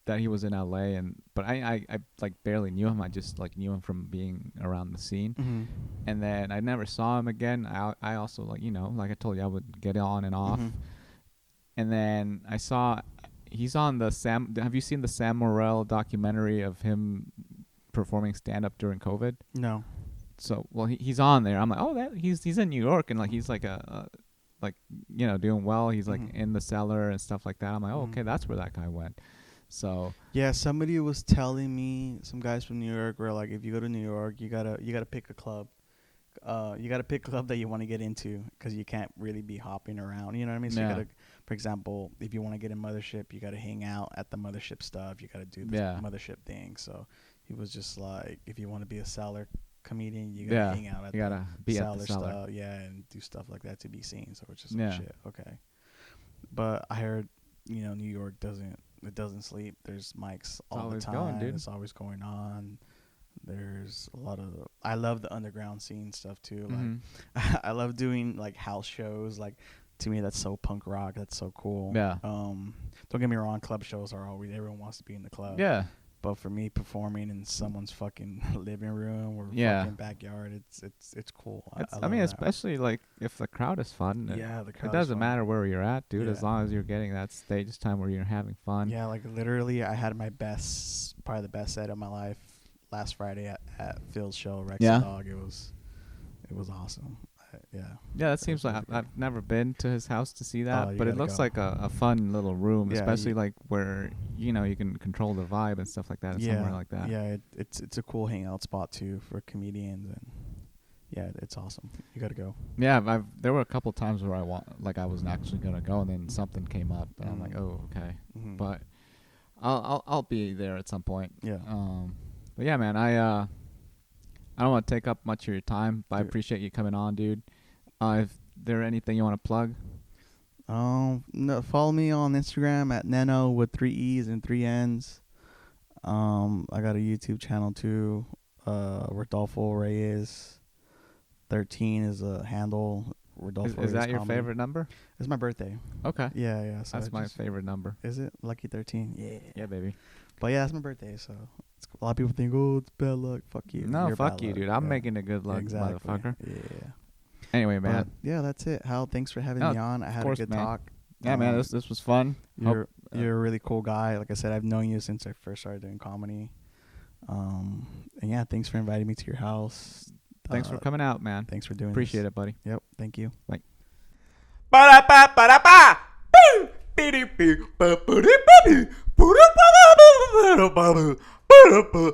That he was in LA but I like barely knew him. I just like knew him from being around the scene. Mm-hmm. And then I never saw him again. I also like I told you, I would get on and off. Mm-hmm. And then I saw he's on the have you seen the Sam Morril documentary of him performing stand up during COVID? No. So he's on there. I'm like, oh, he's in New York and like he's like doing well. He's like in the cellar and stuff like that. I'm like, oh, okay, that's where that guy went. So yeah, somebody was telling me, some guys from New York were like, if you go to New York, you gotta pick a club. You gotta pick a club that you want to get into because you can't really be hopping around. You know what I mean? So you gotta, for example, if you want to get in Mothership, you gotta hang out at the Mothership stuff. You gotta do the Mothership thing. So he was just like, if you want to be a cellar comedian, you gotta hang out at the cellar stuff. Yeah, and do stuff like that to be seen. So it's just like, shit. Okay. But I heard, New York doesn't sleep. There's mics all the time. Going, dude. It's always going on. There's a lot of. I love the underground scene stuff too. Like, I love doing like house shows. Like, to me, that's so punk rock. That's so cool. Yeah. Don't get me wrong. Club shows are always, everyone wants to be in the club. Yeah. But for me, performing in someone's fucking living room or fucking backyard, it's cool. I mean, especially like if the crowd is fun. The crowd. It doesn't matter where you're at, dude. As long as you're getting that stage time where you're having fun. Yeah, like literally, I had my probably the best set of my life last Friday at Phil's show, Rex the Dog. It was awesome. Yeah, that seems like I've never been to his house to see that, but it looks like a fun little room, especially like where you can control the vibe and stuff like that. Somewhere like that. Yeah, it's a cool hangout spot too for comedians, and it's awesome. You gotta go. Yeah, there were a couple times where I was actually gonna go, and then something came up, and I'm like, oh, okay, but I'll be there at some point. Yeah. But yeah, man, I don't want to take up much of your time, but I appreciate you coming on, dude. If there anything you want to plug? No, follow me on Instagram at Neno with 3 E's and 3 N's. I got a YouTube channel too. Rodolfo Reyes 13 is a handle. Rodolfo. Is Reyes that your comedy. favorite number? It's my birthday. Okay. Yeah. So That's my favorite number. Is it lucky 13? Yeah. Yeah, baby. But yeah, it's my birthday, so a lot of people think, oh, it's bad luck. Fuck you. No, You're fuck bad you, luck. dude. I'm Yeah. making a good luck, Exactly. motherfucker. Yeah. Anyway, But man. yeah, that's it. Hal, thanks for having Oh, me on. I had a course, good man. talk. Yeah, man. This was fun. You're a really cool guy. Like I said, I've known you since I first started doing comedy. And yeah, thanks for inviting me to your house. Thanks for coming out, man. Thanks for doing Appreciate this. it, buddy. Yep. Thank you. Bye. Ba-da-ba, ba-da-ba. Boo! Be-de-be, ba-ba-de-ba-be. Boo-da-ba-ba-ba-ba-ba-ba. Ba-da-ba.